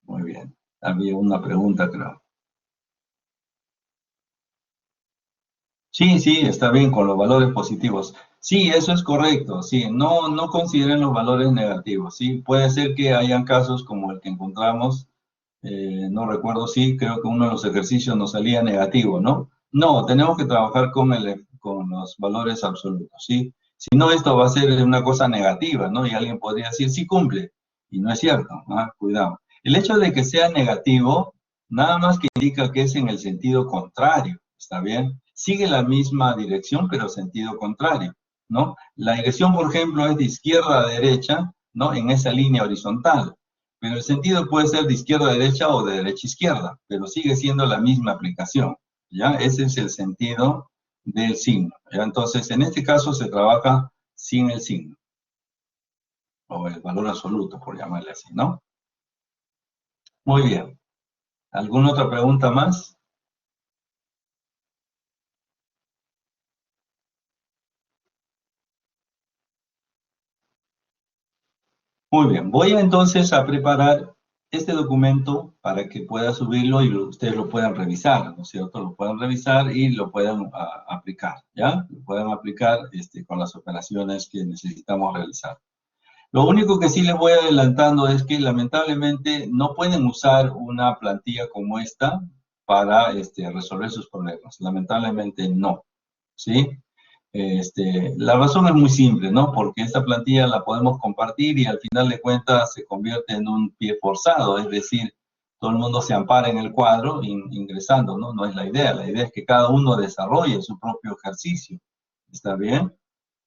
Muy bien. Había una pregunta, creo. Sí, sí, está bien con los valores positivos. Sí, eso es correcto. Sí, no consideren los valores negativos. Sí, puede ser que hayan casos como el que encontramos. No recuerdo si, creo que uno de los ejercicios nos salía negativo, ¿no? No, tenemos que trabajar con los valores absolutos, ¿sí? Si no, esto va a ser una cosa negativa, ¿no? Y alguien podría decir, sí cumple, y no es cierto, ¿ah? Cuidado. El hecho de que sea negativo, nada más que indica que es en el sentido contrario, ¿está bien? Sigue la misma dirección, pero sentido contrario, ¿no? La dirección, por ejemplo, es de izquierda a derecha, ¿no? En esa línea horizontal. Pero el sentido puede ser de izquierda a derecha o de derecha a izquierda, pero sigue siendo la misma aplicación, ¿ya? Ese es el sentido del signo, ¿ya? Entonces, en este caso se trabaja sin el signo, o el valor absoluto, por llamarle así, ¿no? Muy bien. ¿Alguna otra pregunta más? Muy bien. Voy entonces a preparar este documento para que pueda subirlo y ustedes lo puedan revisar, ¿no es cierto? Lo puedan revisar y lo puedan aplicar, ¿ya? Lo puedan aplicar con las operaciones que necesitamos realizar. Lo único que sí les voy adelantando es que lamentablemente no pueden usar una plantilla como esta para resolver sus problemas. Lamentablemente no, ¿sí? La razón es muy simple, ¿no? Porque esta plantilla la podemos compartir y al final de cuentas se convierte en un pie forzado, es decir, todo el mundo se ampara en el cuadro ingresando, ¿no? No es la idea es que cada uno desarrolle su propio ejercicio, ¿está bien?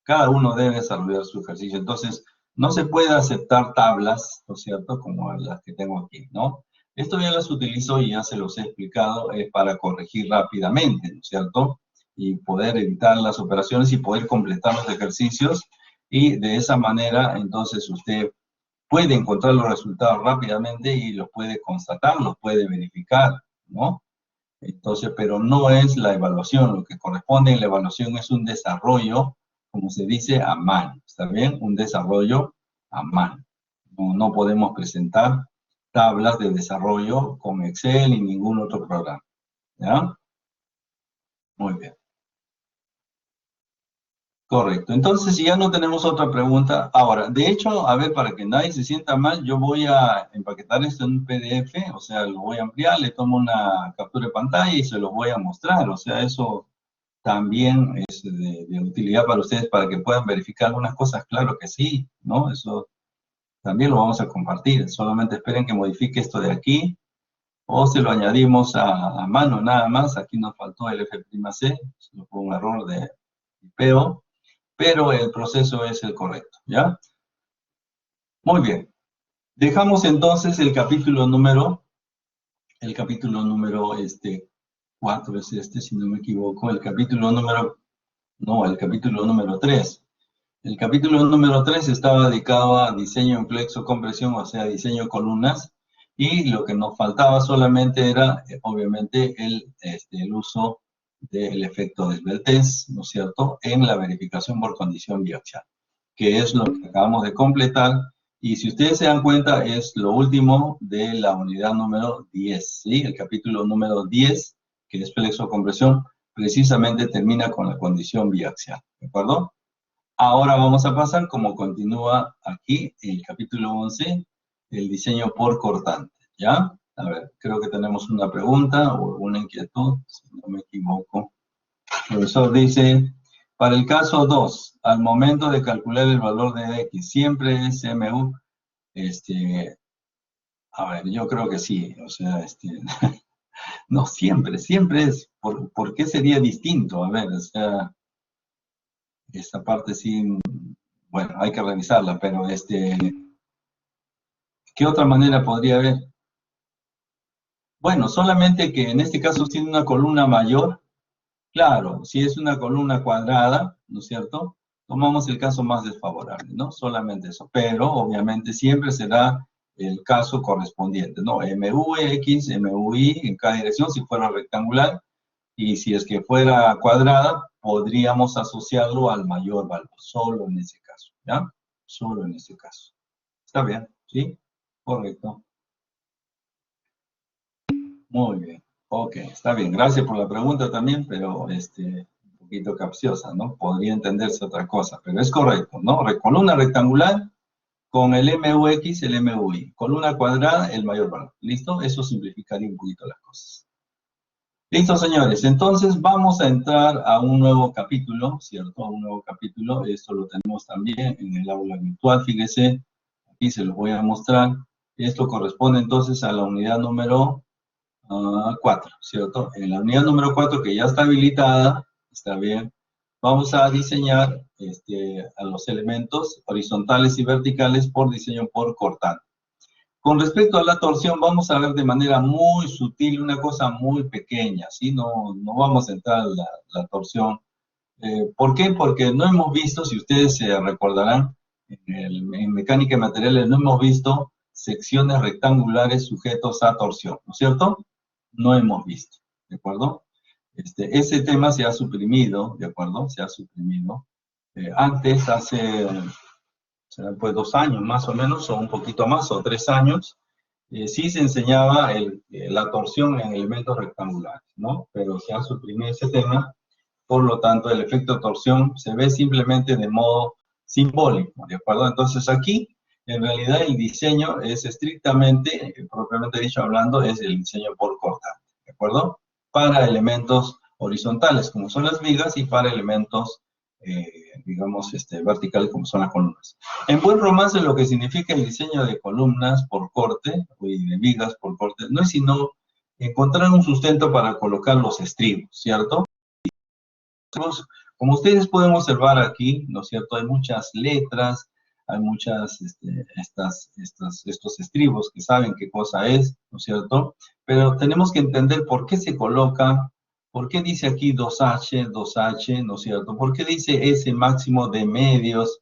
Cada uno debe desarrollar su ejercicio. Entonces, no se puede aceptar tablas, ¿no es cierto?, como las que tengo aquí, ¿no? Esto ya las utilizo y ya se los he explicado, es para corregir rápidamente, ¿no es cierto?, y poder evitar las operaciones y poder completar los ejercicios, y de esa manera, entonces, usted puede encontrar los resultados rápidamente y los puede constatar, los puede verificar, ¿no? Entonces, pero no es la evaluación, lo que corresponde en la evaluación es un desarrollo, como se dice, a mano, ¿está bien? Un desarrollo a mano. No podemos presentar tablas de desarrollo con Excel ni ningún otro programa, ¿ya? Muy bien. Correcto. Entonces, si ya no tenemos otra pregunta, ahora, de hecho, a ver, para que nadie se sienta mal, yo voy a empaquetar esto en un PDF, o sea, lo voy a ampliar, le tomo una captura de pantalla y se los voy a mostrar, o sea, eso también es de utilidad para ustedes, para que puedan verificar algunas cosas, claro que sí, ¿no? Eso también lo vamos a compartir, solamente esperen que modifique esto de aquí, o se lo añadimos a mano nada más, aquí nos faltó el F'C, fue un error de tipeo, pero el proceso es el correcto, ¿ya? Muy bien. Dejamos entonces el capítulo número 4 es este, si no me equivoco, el capítulo número 3. El capítulo número 3 estaba dedicado a diseño en flexo compresión, o sea, diseño columnas, y lo que nos faltaba solamente era, obviamente, el uso del efecto de Sveltez, ¿no es cierto?, en la verificación por condición biaxial, que es lo que acabamos de completar, y si ustedes se dan cuenta, es lo último de la unidad número 10, ¿sí? El capítulo número 10, que es flexo compresión, precisamente termina con la condición biaxial, ¿de acuerdo? Ahora vamos a pasar, como continúa aquí, el capítulo 11, el diseño por cortante, ¿ya? A ver, creo que tenemos una pregunta o una inquietud, si no me equivoco. El profesor dice, para el caso 2, al momento de calcular el valor de X, ¿siempre es MU? A ver, yo creo que sí, o sea, no siempre, siempre es. ¿Por qué sería distinto? A ver, o sea, esta parte sí, bueno, hay que revisarla, pero ¿qué otra manera podría haber? Bueno, solamente que en este caso tiene una columna mayor. Claro, si es una columna cuadrada, ¿no es cierto? Tomamos el caso más desfavorable, ¿no? Solamente eso. Pero, obviamente, siempre será el caso correspondiente, ¿no? MUX, MUY en cada dirección, si fuera rectangular, y si es que fuera cuadrada, podríamos asociarlo al mayor valor, solo en ese caso, ¿ya? Solo en ese caso. ¿Está bien? ¿Sí? Correcto. Muy bien. Ok, está bien. Gracias por la pregunta también, pero un poquito capciosa, ¿no? Podría entenderse otra cosa, pero es correcto, ¿no? Columna rectangular con el MUX, el MUY. Columna cuadrada, el mayor valor. ¿Listo? Eso simplificaría un poquito las cosas. Listo, señores. Entonces vamos a entrar a un nuevo capítulo, ¿cierto? A un nuevo capítulo. Esto lo tenemos también en el aula virtual, fíjese. Aquí se los voy a mostrar. Esto corresponde entonces a la unidad número 4, ¿cierto? En la unidad número 4, que ya está habilitada, está bien, vamos a diseñar a los elementos horizontales y verticales por diseño por cortante. Con respecto a la torsión, vamos a ver de manera muy sutil una cosa muy pequeña, ¿sí? No vamos a entrar a la torsión. ¿Por qué? Porque no hemos visto, si ustedes se recordarán, en mecánica de materiales no hemos visto secciones rectangulares sujetos a torsión, ¿no es cierto? No hemos visto, ¿de acuerdo? Ese tema se ha suprimido, ¿de acuerdo? Se ha suprimido. Antes, hace pues 2 años más o menos, o un poquito más, o 3 años, sí se enseñaba la torsión en elementos rectangulares, ¿no? Pero se ha suprimido ese tema, por lo tanto el efecto torsión se ve simplemente de modo simbólico, ¿de acuerdo? Entonces aquí, en realidad el diseño es estrictamente, propiamente dicho hablando, es el diseño por cortante, ¿de acuerdo? Para elementos horizontales, como son las vigas, y para elementos, digamos, verticales, como son las columnas. En buen romance, lo que significa el diseño de columnas por corte, y de vigas por corte, no es sino encontrar un sustento para colocar los estribos, ¿cierto? Como ustedes pueden observar aquí, ¿no es cierto? Hay muchas letras, hay muchas, estos estribos que saben qué cosa es, ¿no es cierto? Pero tenemos que entender por qué se coloca, por qué dice aquí 2H, 2H, ¿no es cierto? ¿Por qué dice S máximo de medios,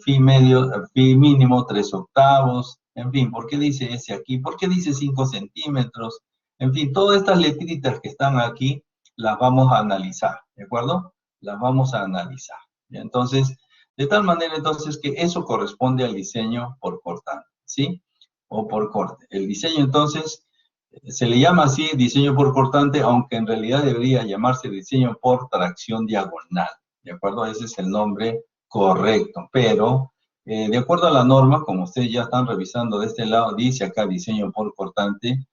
Fi medio, Fi mínimo 3/8, en fin, ¿por qué dice S aquí? ¿Por qué dice 5 centímetros? En fin, todas estas letritas que están aquí, las vamos a analizar, ¿de acuerdo? Las vamos a analizar. Entonces, de tal manera entonces que eso corresponde al diseño por cortante, ¿sí? O por corte. El diseño entonces se le llama así diseño por cortante, aunque en realidad debería llamarse diseño por tracción diagonal, ¿de acuerdo? Ese es el nombre correcto, pero de acuerdo a la norma, como ustedes ya están revisando de este lado, dice acá diseño por cortante,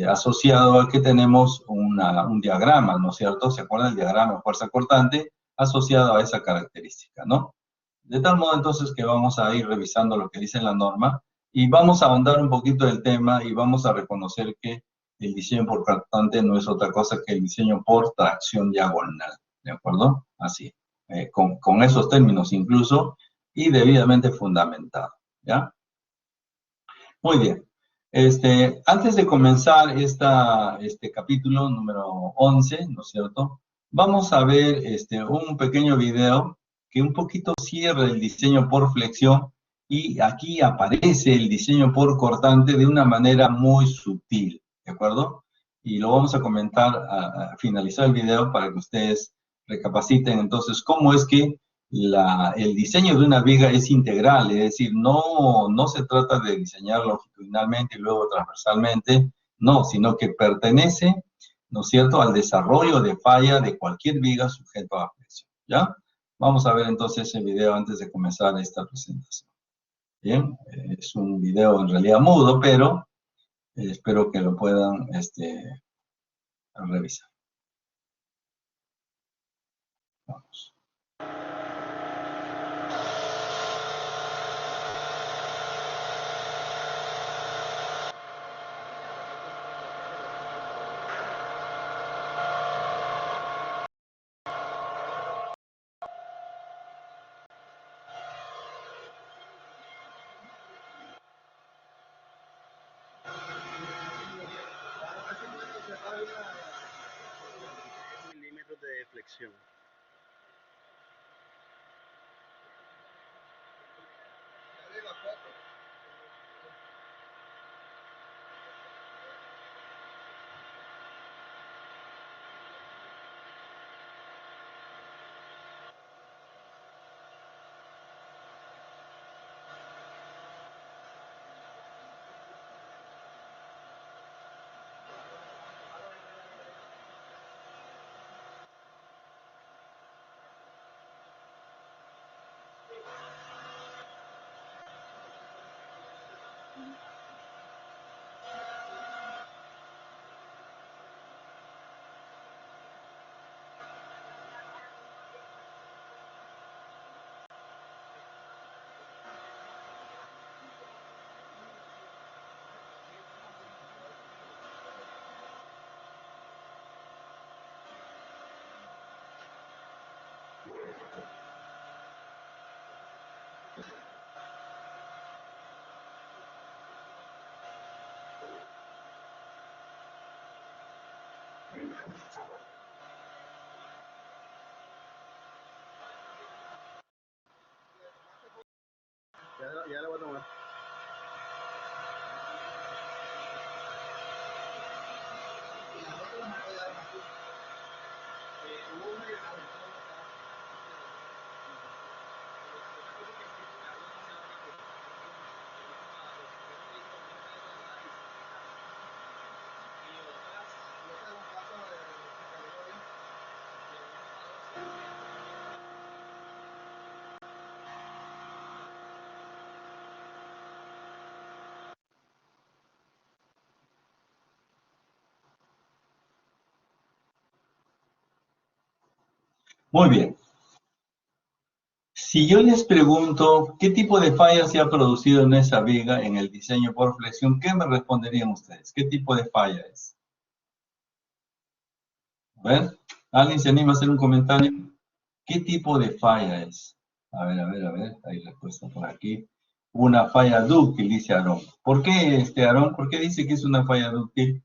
asociado a que tenemos un diagrama, ¿no es cierto? ¿Se acuerdan del diagrama de fuerza cortante? Asociado a esa característica, ¿no? De tal modo entonces que vamos a ir revisando lo que dice la norma y vamos a ahondar un poquito del tema y vamos a reconocer que el diseño por cortante no es otra cosa que el diseño por tracción diagonal, ¿de acuerdo? Así, con esos términos incluso y debidamente fundamentado, ¿ya? Muy bien. Antes de comenzar este capítulo número 11, ¿no es cierto? Vamos a ver un pequeño video que un poquito cierra el diseño por flexión y aquí aparece el diseño por cortante de una manera muy sutil, ¿de acuerdo? Y lo vamos a comentar a finalizar el video para que ustedes recapaciten entonces cómo es que el diseño de una viga es integral, es decir, no se trata de diseñar longitudinalmente y luego transversalmente, no, sino que pertenece, ¿no es cierto?, al desarrollo de falla de cualquier viga sujeto a flexión, ¿ya? Vamos a ver entonces ese video antes de comenzar esta presentación. Bien, es un video en realidad mudo, pero espero que lo puedan revisar. Vamos. Milímetros de flexión. Ya la voy a tomar. Muy bien. Si yo les pregunto qué tipo de falla se ha producido en esa viga en el diseño por flexión, ¿qué me responderían ustedes? ¿Qué tipo de falla es? A ver, ¿alguien se anima a hacer un comentario? ¿Qué tipo de falla es? A ver, hay respuesta por aquí. Una falla dúctil, dice Aarón. ¿Por qué, Aarón? ¿Por qué dice que es una falla dúctil?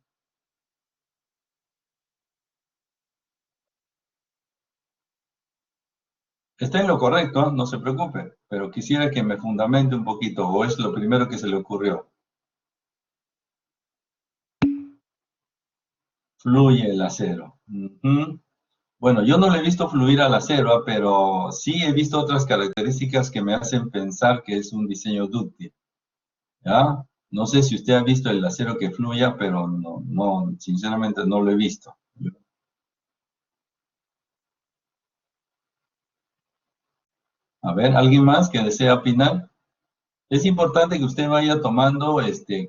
Está en lo correcto, no se preocupe, pero quisiera que me fundamente un poquito, o es lo primero que se le ocurrió. Fluye el acero. Ujú. Bueno, yo no le he visto fluir al acero, pero sí he visto otras características que me hacen pensar que es un diseño dúctil. ¿Ya? No sé si usted ha visto el acero que fluya, pero no, sinceramente no lo he visto. A ver, ¿alguien más que desea opinar? Es importante que usted vaya tomando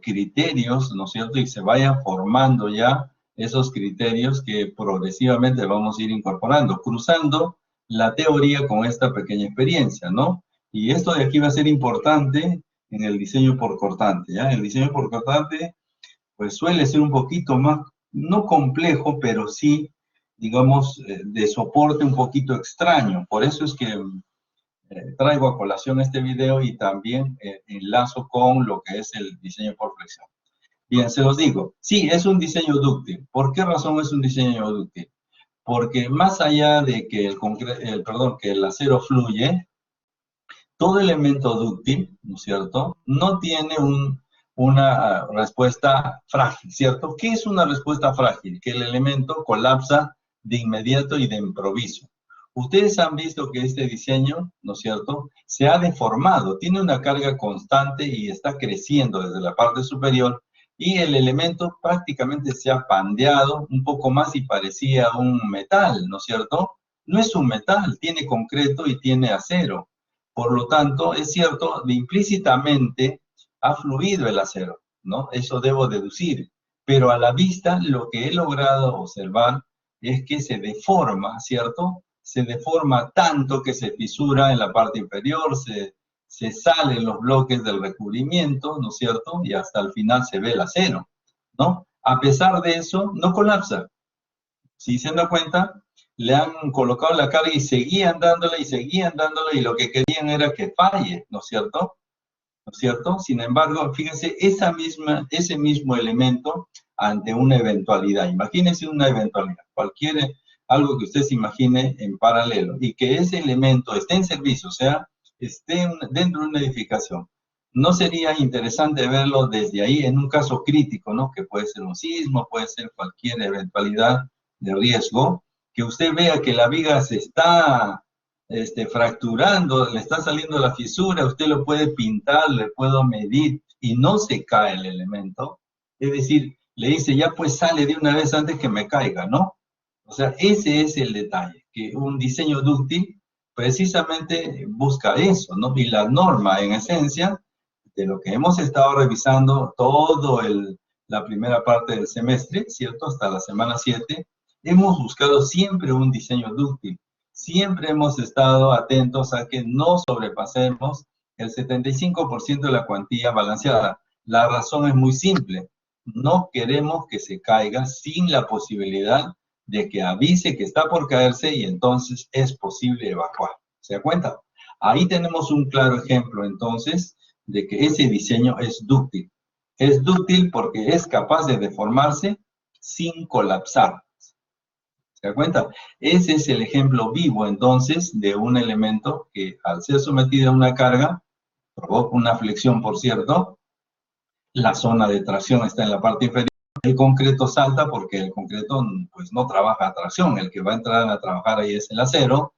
criterios, ¿no es cierto? Y se vaya formando ya esos criterios que progresivamente vamos a ir incorporando, cruzando la teoría con esta pequeña experiencia, ¿no? Y esto de aquí va a ser importante en el diseño por cortante, ¿ya? El diseño por cortante, pues suele ser un poquito más, no complejo, pero sí, digamos, de soporte un poquito extraño. Por eso es que traigo a colación este video y también enlazo con lo que es el diseño por flexión. Bien, se los digo, sí, es un diseño dúctil. ¿Por qué razón es un diseño dúctil? Porque más allá de que que el acero fluye, todo elemento dúctil, ¿no es cierto?, no tiene una respuesta frágil, ¿cierto? ¿Qué es una respuesta frágil? Que el elemento colapsa de inmediato y de improviso. Ustedes han visto que este diseño, ¿no es cierto?, se ha deformado, tiene una carga constante y está creciendo desde la parte superior y el elemento prácticamente se ha pandeado un poco más y parecía un metal, ¿no es cierto? No es un metal, tiene concreto y tiene acero. Por lo tanto, es cierto, implícitamente ha fluido el acero, ¿no? Eso debo deducir. Pero a la vista, lo que he logrado observar es que se deforma, ¿cierto? Se deforma tanto que se fisura en la parte inferior, se salen los bloques del recubrimiento, ¿no es cierto? Y hasta el final se ve el acero, ¿no? A pesar de eso, no colapsa. Si se dan cuenta, le han colocado la carga y seguían dándole y lo que querían era que falle, ¿no es cierto? ¿No es cierto? Sin embargo, fíjense, ese mismo elemento ante una eventualidad. Imagínense una eventualidad, algo que usted se imagine en paralelo y que ese elemento esté en servicio, o sea, esté dentro de una edificación. ¿No sería interesante verlo desde ahí en un caso crítico, ¿no? Que puede ser un sismo, puede ser cualquier eventualidad de riesgo, que usted vea que la viga se está fracturando, le está saliendo la fisura, usted lo puede pintar, le puedo medir y no se cae el elemento. Es decir, le dice, ya pues sale de una vez antes que me caiga, ¿no? O sea, ese es el detalle, que un diseño dúctil precisamente busca eso, ¿no? Y la norma, en esencia, de lo que hemos estado revisando la primera parte del semestre, ¿cierto? Hasta la semana 7, hemos buscado siempre un diseño dúctil. Siempre hemos estado atentos a que no sobrepasemos el 75% de la cuantía balanceada. La razón es muy simple. No queremos que se caiga sin la posibilidad de que avise que está por caerse y entonces es posible evacuar. ¿Se da cuenta? Ahí tenemos un claro ejemplo, entonces, de que ese diseño es dúctil. Es dúctil porque es capaz de deformarse sin colapsar. ¿Se da cuenta? Ese es el ejemplo vivo, entonces, de un elemento que al ser sometido a una carga, provoca una flexión, por cierto, la zona de tracción está en la parte inferior, el concreto salta porque el concreto pues no trabaja a tracción, el que va a entrar a trabajar ahí es el acero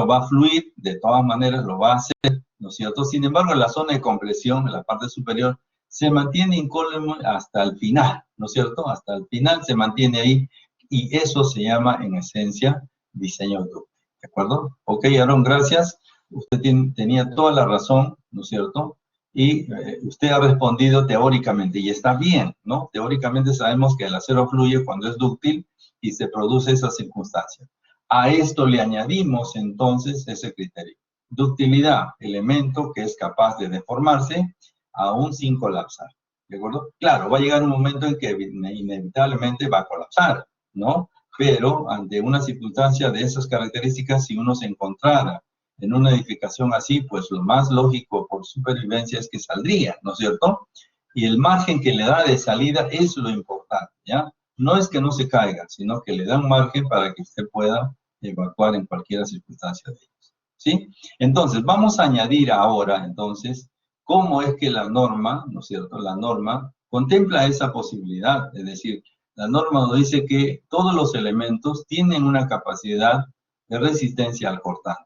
va a fluir, de todas maneras lo va a hacer, ¿no es cierto? Sin embargo, la zona de compresión, en la parte superior, se mantiene incólume hasta el final, ¿no es cierto? Hasta el final se mantiene ahí y eso se llama, en esencia, diseño dúctil, ¿de acuerdo? Ok, Aaron, gracias. Usted tenía toda la razón, ¿no es cierto? Y usted ha respondido teóricamente, y está bien, ¿no? Teóricamente sabemos que el acero fluye cuando es dúctil y se produce esa circunstancia. A esto le añadimos entonces ese criterio. Ductilidad, elemento que es capaz de deformarse aún sin colapsar. ¿De acuerdo? Claro, va a llegar un momento en que inevitablemente va a colapsar, ¿no? Pero ante una circunstancia de esas características, si uno se encontrara en una edificación así, pues lo más lógico por supervivencia es que saldría, ¿no es cierto? Y el margen que le da de salida es lo importante, ¿ya? No es que no se caiga, sino que le da un margen para que usted pueda evacuar en cualquier circunstancia de ellos, ¿sí? Entonces, vamos a añadir ahora, entonces, cómo es que la norma, ¿no es cierto? La norma contempla esa posibilidad, es decir, la norma nos dice que todos los elementos tienen una capacidad de resistencia al cortante.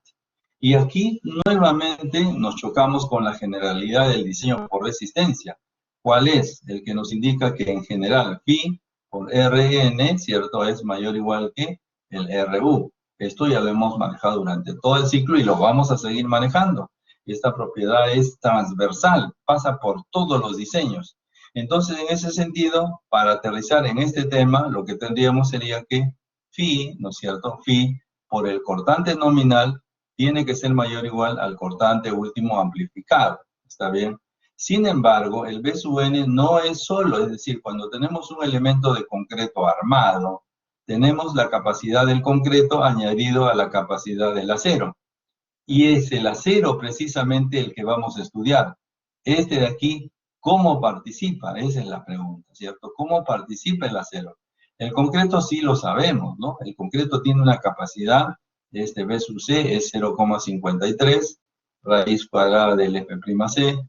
Y aquí nuevamente nos chocamos con la generalidad del diseño por resistencia. ¿Cuál es? El que nos indica que en general phi por Rn, ¿cierto? Es mayor o igual que el Ru. Esto ya lo hemos manejado durante todo el ciclo y lo vamos a seguir manejando. Esta propiedad es transversal, pasa por todos los diseños. Entonces, en ese sentido, para aterrizar en este tema, lo que tendríamos sería que phi, ¿no es cierto? Phi por el cortante nominal tiene que ser mayor o igual al cortante último amplificado. ¿Está bien? Sin embargo, el B sub n no es solo, es decir, cuando tenemos un elemento de concreto armado, tenemos la capacidad del concreto añadido a la capacidad del acero. Y es el acero precisamente el que vamos a estudiar. Este de aquí, ¿cómo participa? Esa es la pregunta, ¿cierto? ¿Cómo participa el acero? El concreto sí lo sabemos, ¿no? El concreto tiene una capacidad, este B sub C es 0,53, raíz cuadrada del F'C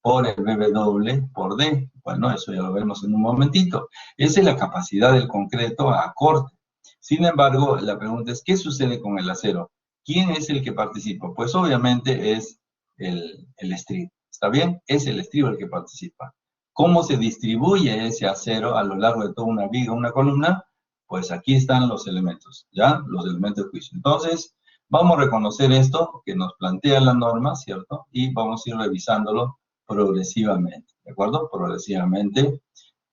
por el BW por D. Bueno, eso ya lo veremos en un momentito. Esa es la capacidad del concreto a corte. Sin embargo, la pregunta es, ¿qué sucede con el acero? ¿Quién es el que participa? Pues obviamente es el estribo. ¿Está bien? Es el estribo el que participa. ¿Cómo se distribuye ese acero a lo largo de toda una viga, una columna? Pues aquí están los elementos, ¿ya? Los elementos de juicio. Entonces, vamos a reconocer esto que nos plantea la norma, ¿cierto? Y vamos a ir revisándolo progresivamente, ¿de acuerdo? Progresivamente.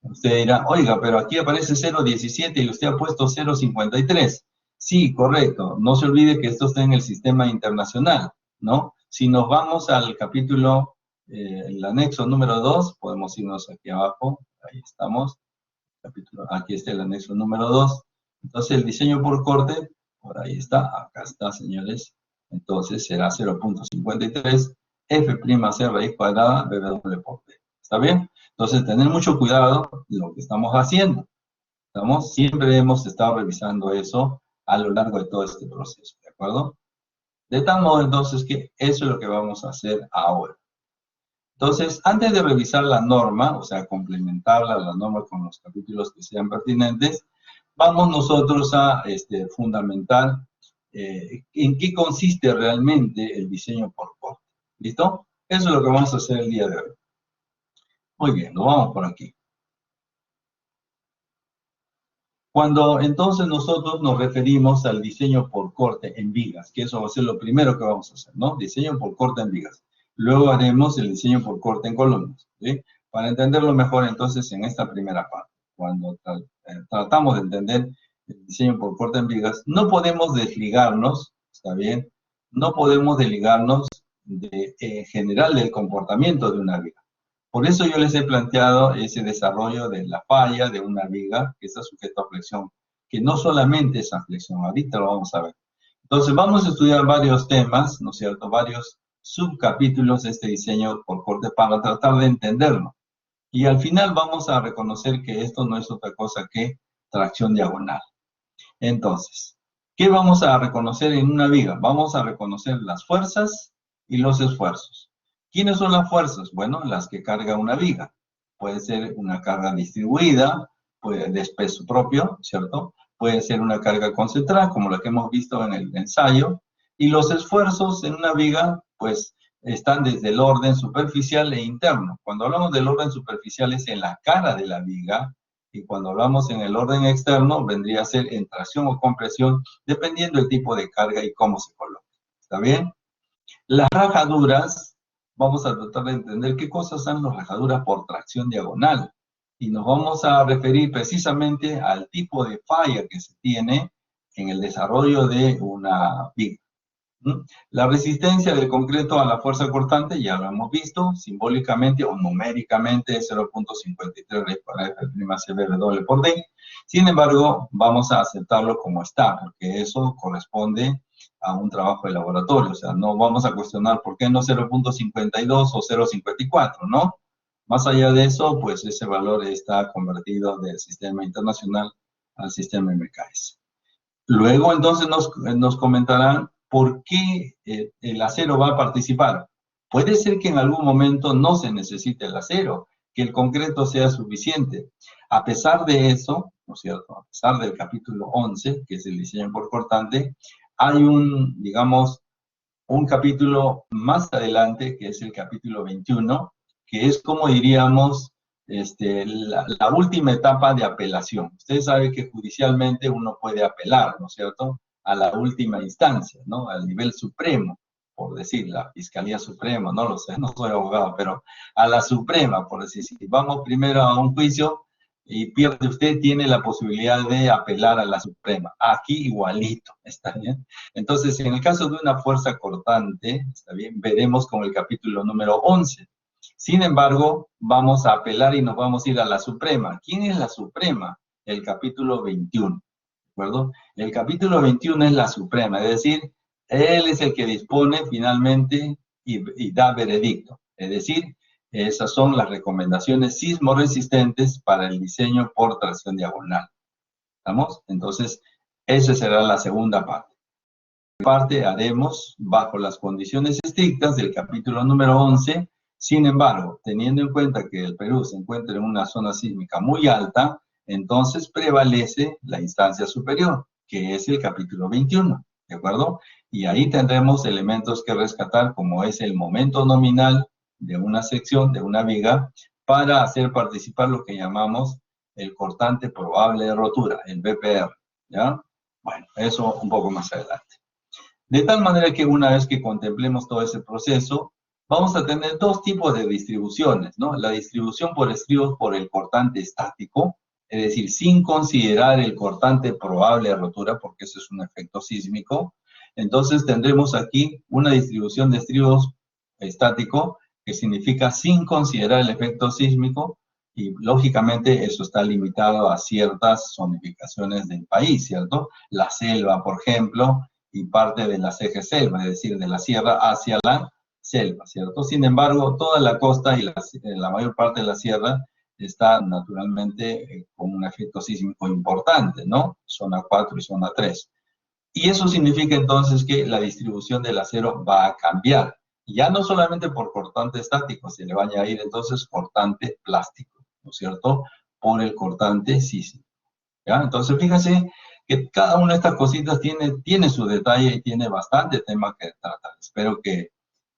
Usted dirá, oiga, pero aquí aparece 0,17 y usted ha puesto 0,53. Sí, correcto. No se olvide que esto está en el sistema internacional, ¿no? Si nos vamos al capítulo, el anexo número 2, podemos irnos aquí abajo, ahí estamos. Aquí está el anexo número 2. Entonces, el diseño por corte, por ahí está, acá está, señores. Entonces, será 0,53 F'C raíz cuadrada BW por D. ¿Está bien? Entonces, tener mucho cuidado de lo que estamos haciendo. Siempre hemos estado revisando eso a lo largo de todo este proceso, ¿de acuerdo? De tal modo, entonces, que eso es lo que vamos a hacer ahora. Entonces, antes de revisar la norma, o sea, complementarla, la norma con los capítulos que sean pertinentes, vamos nosotros a fundamentar en qué consiste realmente el diseño por corte. ¿Listo? Eso es lo que vamos a hacer el día de hoy. Muy bien, lo vamos por aquí. Cuando entonces nosotros nos referimos al diseño por corte en vigas, que eso va a ser lo primero que vamos a hacer, ¿no? Diseño por corte en vigas. Luego haremos el diseño por corte en columnas, ¿sí? Para entenderlo mejor entonces en esta primera parte, cuando tratamos de entender el diseño por corte en vigas, no podemos desligarnos, ¿está bien? No podemos desligarnos en general del comportamiento de una viga. Por eso yo les he planteado ese desarrollo de la falla de una viga que está sujeto a flexión, que no solamente es a flexión, ahorita lo vamos a ver. Entonces vamos a estudiar varios temas, ¿no es cierto? Varios subcapítulos de este diseño por corte para tratar de entenderlo. Y al final vamos a reconocer que esto no es otra cosa que tracción diagonal. Entonces, ¿qué vamos a reconocer en una viga? Vamos a reconocer las fuerzas y los esfuerzos. ¿Quiénes son las fuerzas? Bueno, las que carga una viga. Puede ser una carga distribuida, de peso propio, ¿cierto? Puede ser una carga concentrada, como la que hemos visto en el ensayo. Y los esfuerzos en una viga, pues, están desde el orden superficial e interno. Cuando hablamos del orden superficial es en la cara de la viga, y cuando hablamos en el orden externo, vendría a ser en tracción o compresión, dependiendo del tipo de carga y cómo se coloca. ¿Está bien? Las rajaduras, vamos a tratar de entender qué cosas son las rajaduras por tracción diagonal. Y nos vamos a referir precisamente al tipo de falla que se tiene en el desarrollo de una viga. La resistencia del concreto a la fuerza cortante, ya lo hemos visto, simbólicamente o numéricamente 0,53 para F'Cb por D. Sin embargo, vamos a aceptarlo como está, porque eso corresponde a un trabajo de laboratorio. O sea, no vamos a cuestionar por qué no 0,52 o 0,54, ¿no? Más allá de eso, pues ese valor está convertido del sistema internacional al sistema MKS. Luego, entonces, nos comentarán por qué el acero va a participar. Puede ser que en algún momento no se necesite el acero, que el concreto sea suficiente. A pesar de eso, ¿no es cierto? A pesar del capítulo 11, que es el diseño por cortante, hay digamos, un capítulo más adelante, que es el capítulo 21, que es como diríamos, la última etapa de apelación. Ustedes saben que judicialmente uno puede apelar, ¿no es cierto? a la última instancia, ¿no? Al nivel supremo, por decir, la Fiscalía Suprema, no lo sé, no soy abogado, pero a la Suprema, por decir, si vamos primero a un juicio y pierde usted, tiene la posibilidad de apelar a la Suprema. Aquí igualito, ¿está bien? Entonces, en el caso de una fuerza cortante, ¿está bien? Veremos con el capítulo número 11. Sin embargo, vamos a apelar y nos vamos a ir a la Suprema. ¿Quién es la Suprema? El capítulo 21, ¿de acuerdo? El capítulo 21 es la Suprema, es decir, él es el que dispone finalmente y da veredicto. Es decir, esas son las recomendaciones sismoresistentes para el diseño por tracción diagonal. ¿Estamos? Entonces, esa será la segunda parte. La parte haremos bajo las condiciones estrictas del capítulo número 11. Sin embargo, teniendo en cuenta que el Perú se encuentra en una zona sísmica muy alta, entonces prevalece la instancia superior, que es el capítulo 21, ¿de acuerdo? Y ahí tendremos elementos que rescatar, como es el momento nominal de una sección, de una viga, para hacer participar lo que llamamos el cortante probable de rotura, el BPR, ¿ya? Bueno, eso un poco más adelante. De tal manera que una vez que contemplemos todo ese proceso, vamos a tener dos tipos de distribuciones, ¿no? La distribución por estribos por el cortante estático, es decir, sin considerar el cortante probable de rotura, porque eso es un efecto sísmico. Entonces tendremos aquí una distribución de estribos estático, que significa sin considerar el efecto sísmico, y lógicamente eso está limitado a ciertas zonificaciones del país, ¿cierto? La selva, por ejemplo, y parte de las ejes selva, es decir, de la sierra hacia la selva, ¿cierto? Sin embargo, toda la costa y la mayor parte de la sierra está naturalmente con un efecto sísmico importante, ¿no? Zona 4 y zona 3. Y eso significa entonces que la distribución del acero va a cambiar. Ya no solamente por cortante estático, se le va a añadir entonces cortante plástico, ¿no es cierto? Por el cortante sísmico, ¿ya? Entonces, fíjense que cada una de estas cositas tiene su detalle y tiene bastante tema que tratar. Espero que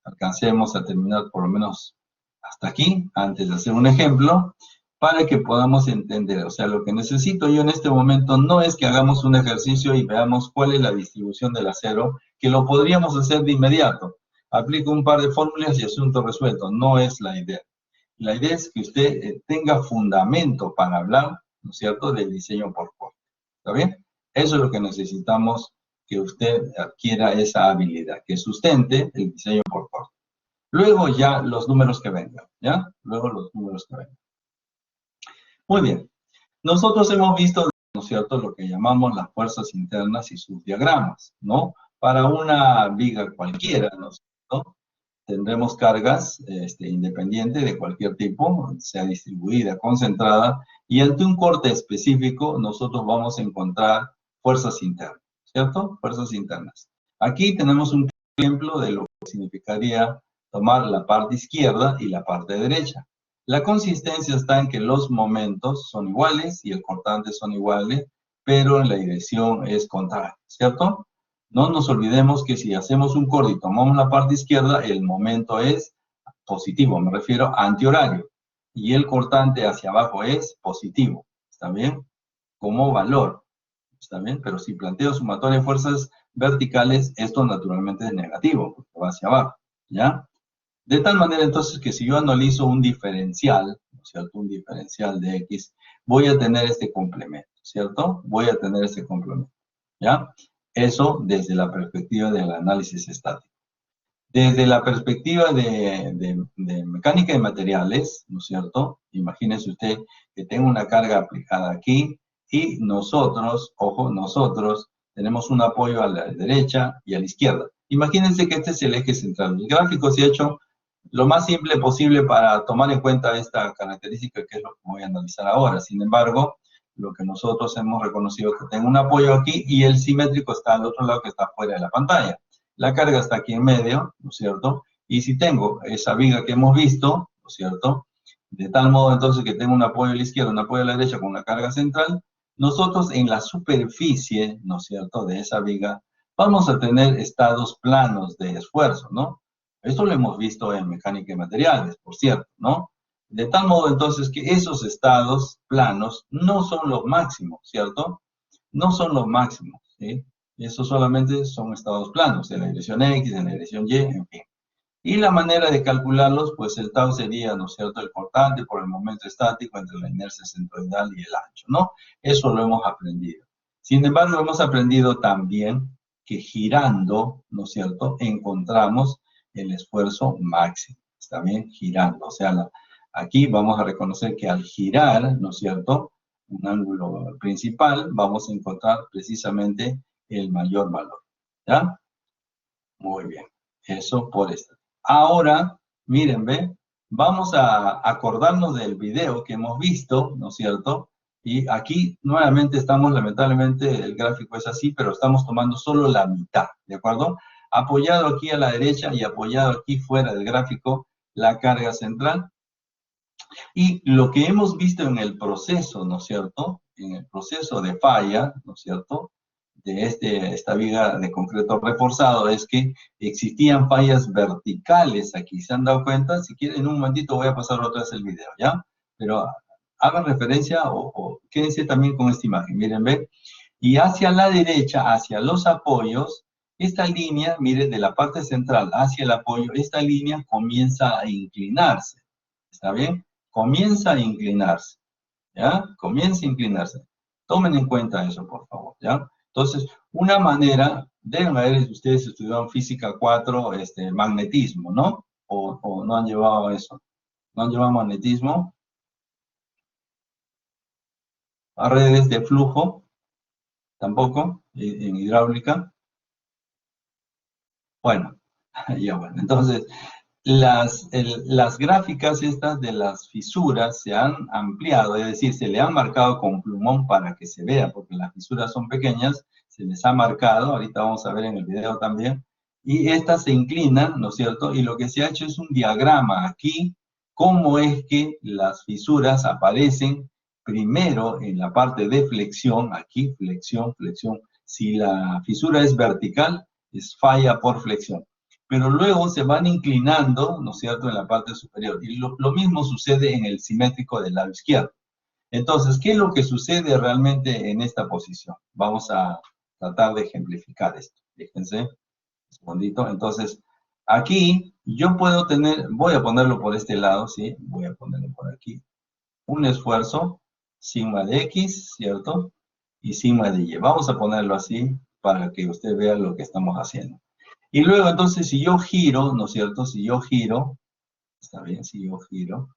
alcancemos a terminar por lo menos hasta aquí, antes de hacer un ejemplo, para que podamos entender. O sea, lo que necesito yo en este momento no es que hagamos un ejercicio y veamos cuál es la distribución del acero, que lo podríamos hacer de inmediato. Aplico un par de fórmulas y asunto resuelto. No es la idea. La idea es que usted tenga fundamento para hablar, ¿no es cierto?, del diseño por corte. ¿Está bien? Eso es lo que necesitamos, que usted adquiera esa habilidad, que sustente el diseño por corte. Luego ya los números que vengan, ¿ya? Luego los números que vengan. Muy bien. Nosotros hemos visto, ¿no es cierto?, lo que llamamos las fuerzas internas y sus diagramas, ¿no? Para una viga cualquiera, ¿no es cierto?, tendremos cargas independientes de cualquier tipo, sea distribuida, concentrada, y ante un corte específico nosotros vamos a encontrar fuerzas internas, ¿cierto? Fuerzas internas. Aquí tenemos un ejemplo de lo que significaría tomar la parte izquierda y la parte derecha. La consistencia está en que los momentos son iguales y el cortante son iguales, pero la dirección es contraria, ¿cierto? No nos olvidemos que si hacemos un corte y tomamos la parte izquierda, el momento es positivo, me refiero a antihorario, y el cortante hacia abajo es positivo, ¿está bien? Como valor, ¿está bien? Pero si planteo sumatoria de fuerzas verticales, esto naturalmente es negativo, porque va hacia abajo, ¿ya? De tal manera entonces que si yo analizo un diferencial, ¿no es cierto?, un diferencial de X, voy a tener este complemento, ¿cierto? Voy a tener este complemento, ¿ya? Eso desde la perspectiva del análisis estático. Desde la perspectiva de mecánica de materiales, ¿no es cierto? Imagínese usted que tengo una carga aplicada aquí y nosotros, ojo, nosotros tenemos un apoyo a la derecha y a la izquierda. Imagínense que este es el eje central. El gráfico se ha hecho lo más simple posible para tomar en cuenta esta característica, que es lo que voy a analizar ahora. Sin embargo, lo que nosotros hemos reconocido es que tengo un apoyo aquí y el simétrico está al otro lado, que está fuera de la pantalla. La carga está aquí en medio, ¿no es cierto? Y si tengo esa viga que hemos visto, ¿no es cierto?, de tal modo entonces que tengo un apoyo a la izquierda, un apoyo a la derecha con una carga central, nosotros en la superficie, ¿no es cierto?, de esa viga, vamos a tener estados planos de esfuerzo, ¿no? Esto lo hemos visto en mecánica de materiales, por cierto, ¿no? De tal modo entonces que esos estados planos no son los máximos, ¿cierto? No son los máximos, ¿sí? Eso solamente son estados planos, en la dirección X, en la dirección Y, en fin. Y la manera de calcularlos, pues el tau sería, ¿no es cierto?, el cortante por el momento estático entre la inercia centroidal y el ancho, ¿no? Eso lo hemos aprendido. Sin embargo, hemos aprendido también que girando, ¿no es cierto?, encontramos el esfuerzo máximo. Está bien, girando. O sea, aquí vamos a reconocer que al girar, ¿no es cierto?, un ángulo principal, vamos a encontrar precisamente el mayor valor. ¿Ya? Muy bien. Eso por esto. Ahora, miren, ¿ve? Vamos a acordarnos del video que hemos visto, ¿no es cierto? Y aquí nuevamente estamos, lamentablemente, el gráfico es así, pero estamos tomando solo la mitad, ¿de acuerdo? Apoyado aquí a la derecha y apoyado aquí fuera del gráfico, la carga central. Y lo que hemos visto en el proceso, ¿no es cierto? En el proceso de falla, ¿no es cierto?, de esta viga de concreto reforzado, es que existían fallas verticales aquí. ¿Se han dado cuenta? Si quieren, en un momentito voy a pasar otra vez el video, ¿ya? Pero hagan referencia o quédense también con esta imagen. Miren, ¿ven? Y hacia la derecha, hacia los apoyos, esta línea, miren, de la parte central hacia el apoyo, esta línea comienza a inclinarse. ¿Está bien? Comienza a inclinarse, ¿ya? Comienza a inclinarse. Tomen en cuenta eso, por favor, ¿ya? Entonces, una manera, deben haber ustedes estudiado física 4, magnetismo, ¿no? O no han llevado eso. ¿No han llevado magnetismo? A redes de flujo, tampoco, en hidráulica. Bueno, ya bueno, entonces, las gráficas estas de las fisuras se han ampliado, es decir, se le han marcado con plumón para que se vea, porque las fisuras son pequeñas, se les ha marcado, ahorita vamos a ver en el video también, y estas se inclinan, ¿no es cierto? Y lo que se ha hecho es un diagrama aquí, cómo es que las fisuras aparecen primero en la parte de flexión, aquí, flexión, flexión. Si la fisura es vertical, es falla por flexión. Pero luego se van inclinando, ¿no es cierto?, en la parte superior. Y lo mismo sucede en el simétrico del lado izquierdo. Entonces, ¿qué es lo que sucede realmente en esta posición? Vamos a tratar de ejemplificar esto. Fíjense, un segundito. Entonces, aquí yo puedo tener, voy a ponerlo por este lado, ¿sí? Voy a ponerlo por aquí. Un esfuerzo, sigma de X, ¿cierto? Y sigma de Y. Vamos a ponerlo así para que usted vea lo que estamos haciendo. Y luego, entonces, si yo giro, ¿no es cierto? Si yo giro, está bien, si yo giro,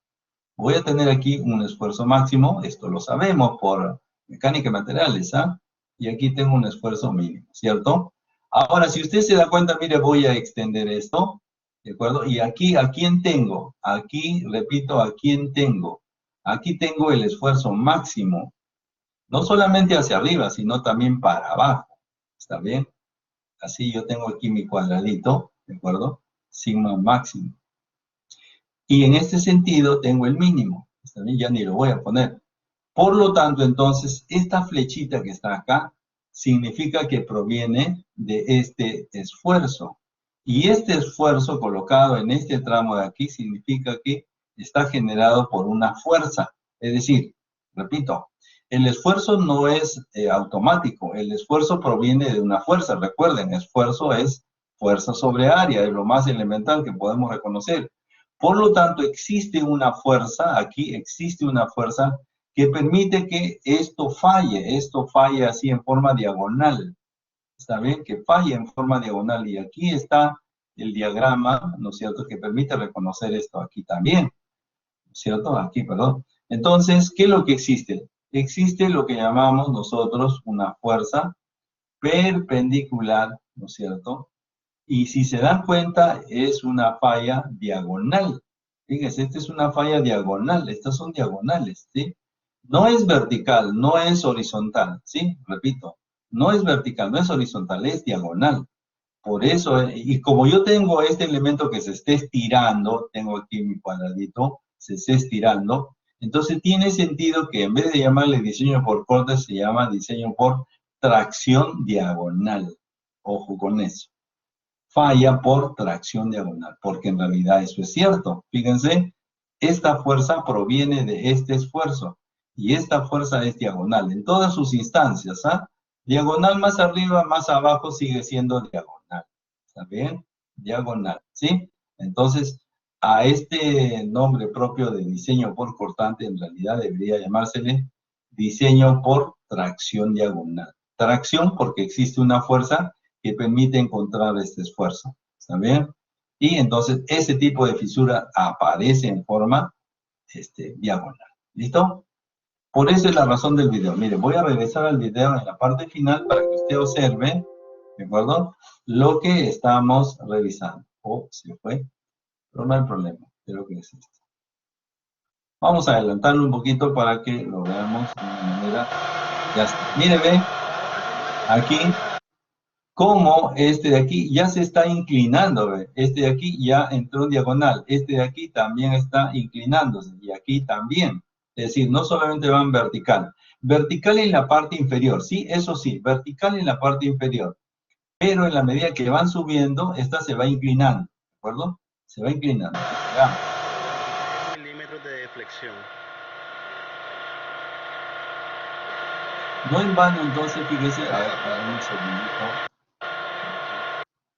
voy a tener aquí un esfuerzo máximo, esto lo sabemos por mecánica de materiales, ¿ah? Y aquí tengo un esfuerzo mínimo, ¿cierto? Ahora, si usted se da cuenta, mire, voy a extender esto, ¿de acuerdo? Y aquí, ¿a quién tengo? Aquí, repito, ¿a quién tengo? Aquí tengo el esfuerzo máximo, no solamente hacia arriba, sino también para abajo, ¿está bien? Así yo tengo aquí mi cuadradito, ¿de acuerdo? Sigma máximo. Y en este sentido tengo el mínimo. Está bien, ya ni lo voy a poner. Por lo tanto, entonces, esta flechita que está acá significa que proviene de este esfuerzo. Y este esfuerzo colocado en este tramo de aquí significa que está generado por una fuerza. Es decir, repito, el esfuerzo no es automático, el esfuerzo proviene de una fuerza. Recuerden, esfuerzo es fuerza sobre área, es lo más elemental que podemos reconocer. Por lo tanto, existe una fuerza, aquí existe una fuerza que permite que esto falle así en forma diagonal. ¿Está bien? Que falle en forma diagonal. Y aquí está el diagrama, ¿no es cierto?, que permite reconocer esto aquí también. ¿No es cierto? Aquí, perdón. Entonces, ¿qué es lo que existe? Existe lo que llamamos nosotros una fuerza perpendicular, ¿no es cierto? Y si se dan cuenta, es una falla diagonal. Fíjense, esta es una falla diagonal, estas son diagonales, ¿sí? No es vertical, no es horizontal, ¿sí? Repito, no es vertical, no es horizontal, es diagonal. Por eso, y como yo tengo este elemento que se esté estirando, tengo aquí mi cuadradito, se esté estirando, entonces tiene sentido que en vez de llamarle diseño por corte, se llama diseño por tracción diagonal. Ojo con eso. Falla por tracción diagonal, porque en realidad eso es cierto. Fíjense, esta fuerza proviene de este esfuerzo, y esta fuerza es diagonal en todas sus instancias, ¿ah? Diagonal más arriba, más abajo sigue siendo diagonal. ¿Está bien? Diagonal, ¿sí? Entonces, a este nombre propio de diseño por cortante, en realidad debería llamársele diseño por tracción diagonal. Tracción porque existe una fuerza que permite encontrar este esfuerzo. ¿Está bien? Y entonces ese tipo de fisura aparece en forma diagonal. ¿Listo? Por eso es la razón del video. Mire, voy a regresar al video en la parte final para que usted observe, ¿de acuerdo? Lo que estamos revisando. Oh, se fue, pero no hay problema. Creo que es esto. Vamos a adelantarlo un poquito para que lo veamos de una manera. Ya está. Mire, ve, aquí, cómo este de aquí ya se está inclinando, ve. Este de aquí ya entró en diagonal. Este de aquí también está inclinándose. Y aquí también. Es decir, no solamente van vertical. Vertical en la parte inferior, sí, eso sí, vertical en la parte inferior. Pero en la medida que van subiendo, esta se va inclinando, ¿de acuerdo? Se va inclinando. Veamos. Milímetros de deflexión. No en vano, entonces, fíjese, a ver, un segundito.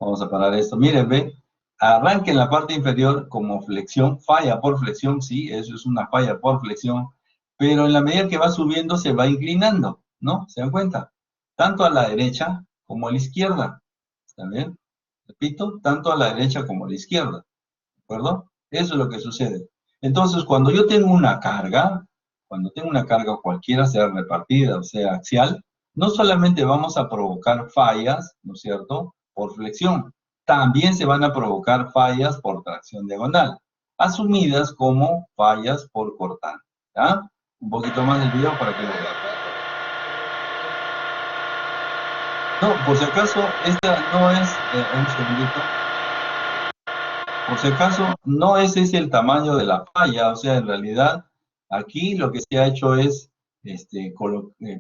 Vamos a parar esto. Miren, ve, arranca en la parte inferior como flexión, falla por flexión, sí, eso es una falla por flexión, pero en la medida que va subiendo se va inclinando, ¿no? ¿Se dan cuenta? Tanto a la derecha como a la izquierda. ¿Está bien? Repito, tanto a la derecha como a la izquierda. ¿De acuerdo? Eso es lo que sucede. Entonces, cuando yo tengo una carga, cualquiera, sea repartida o sea axial, no solamente vamos a provocar fallas, ¿no es cierto?, por flexión, también se van a provocar fallas por tracción diagonal, asumidas como fallas por cortante. ¿Ya? Un poquito más del video para que lo vean. No, por si acaso, esta no es, un segundito. Por si acaso, no ese es el tamaño de la falla, o sea, en realidad, aquí lo que se ha hecho es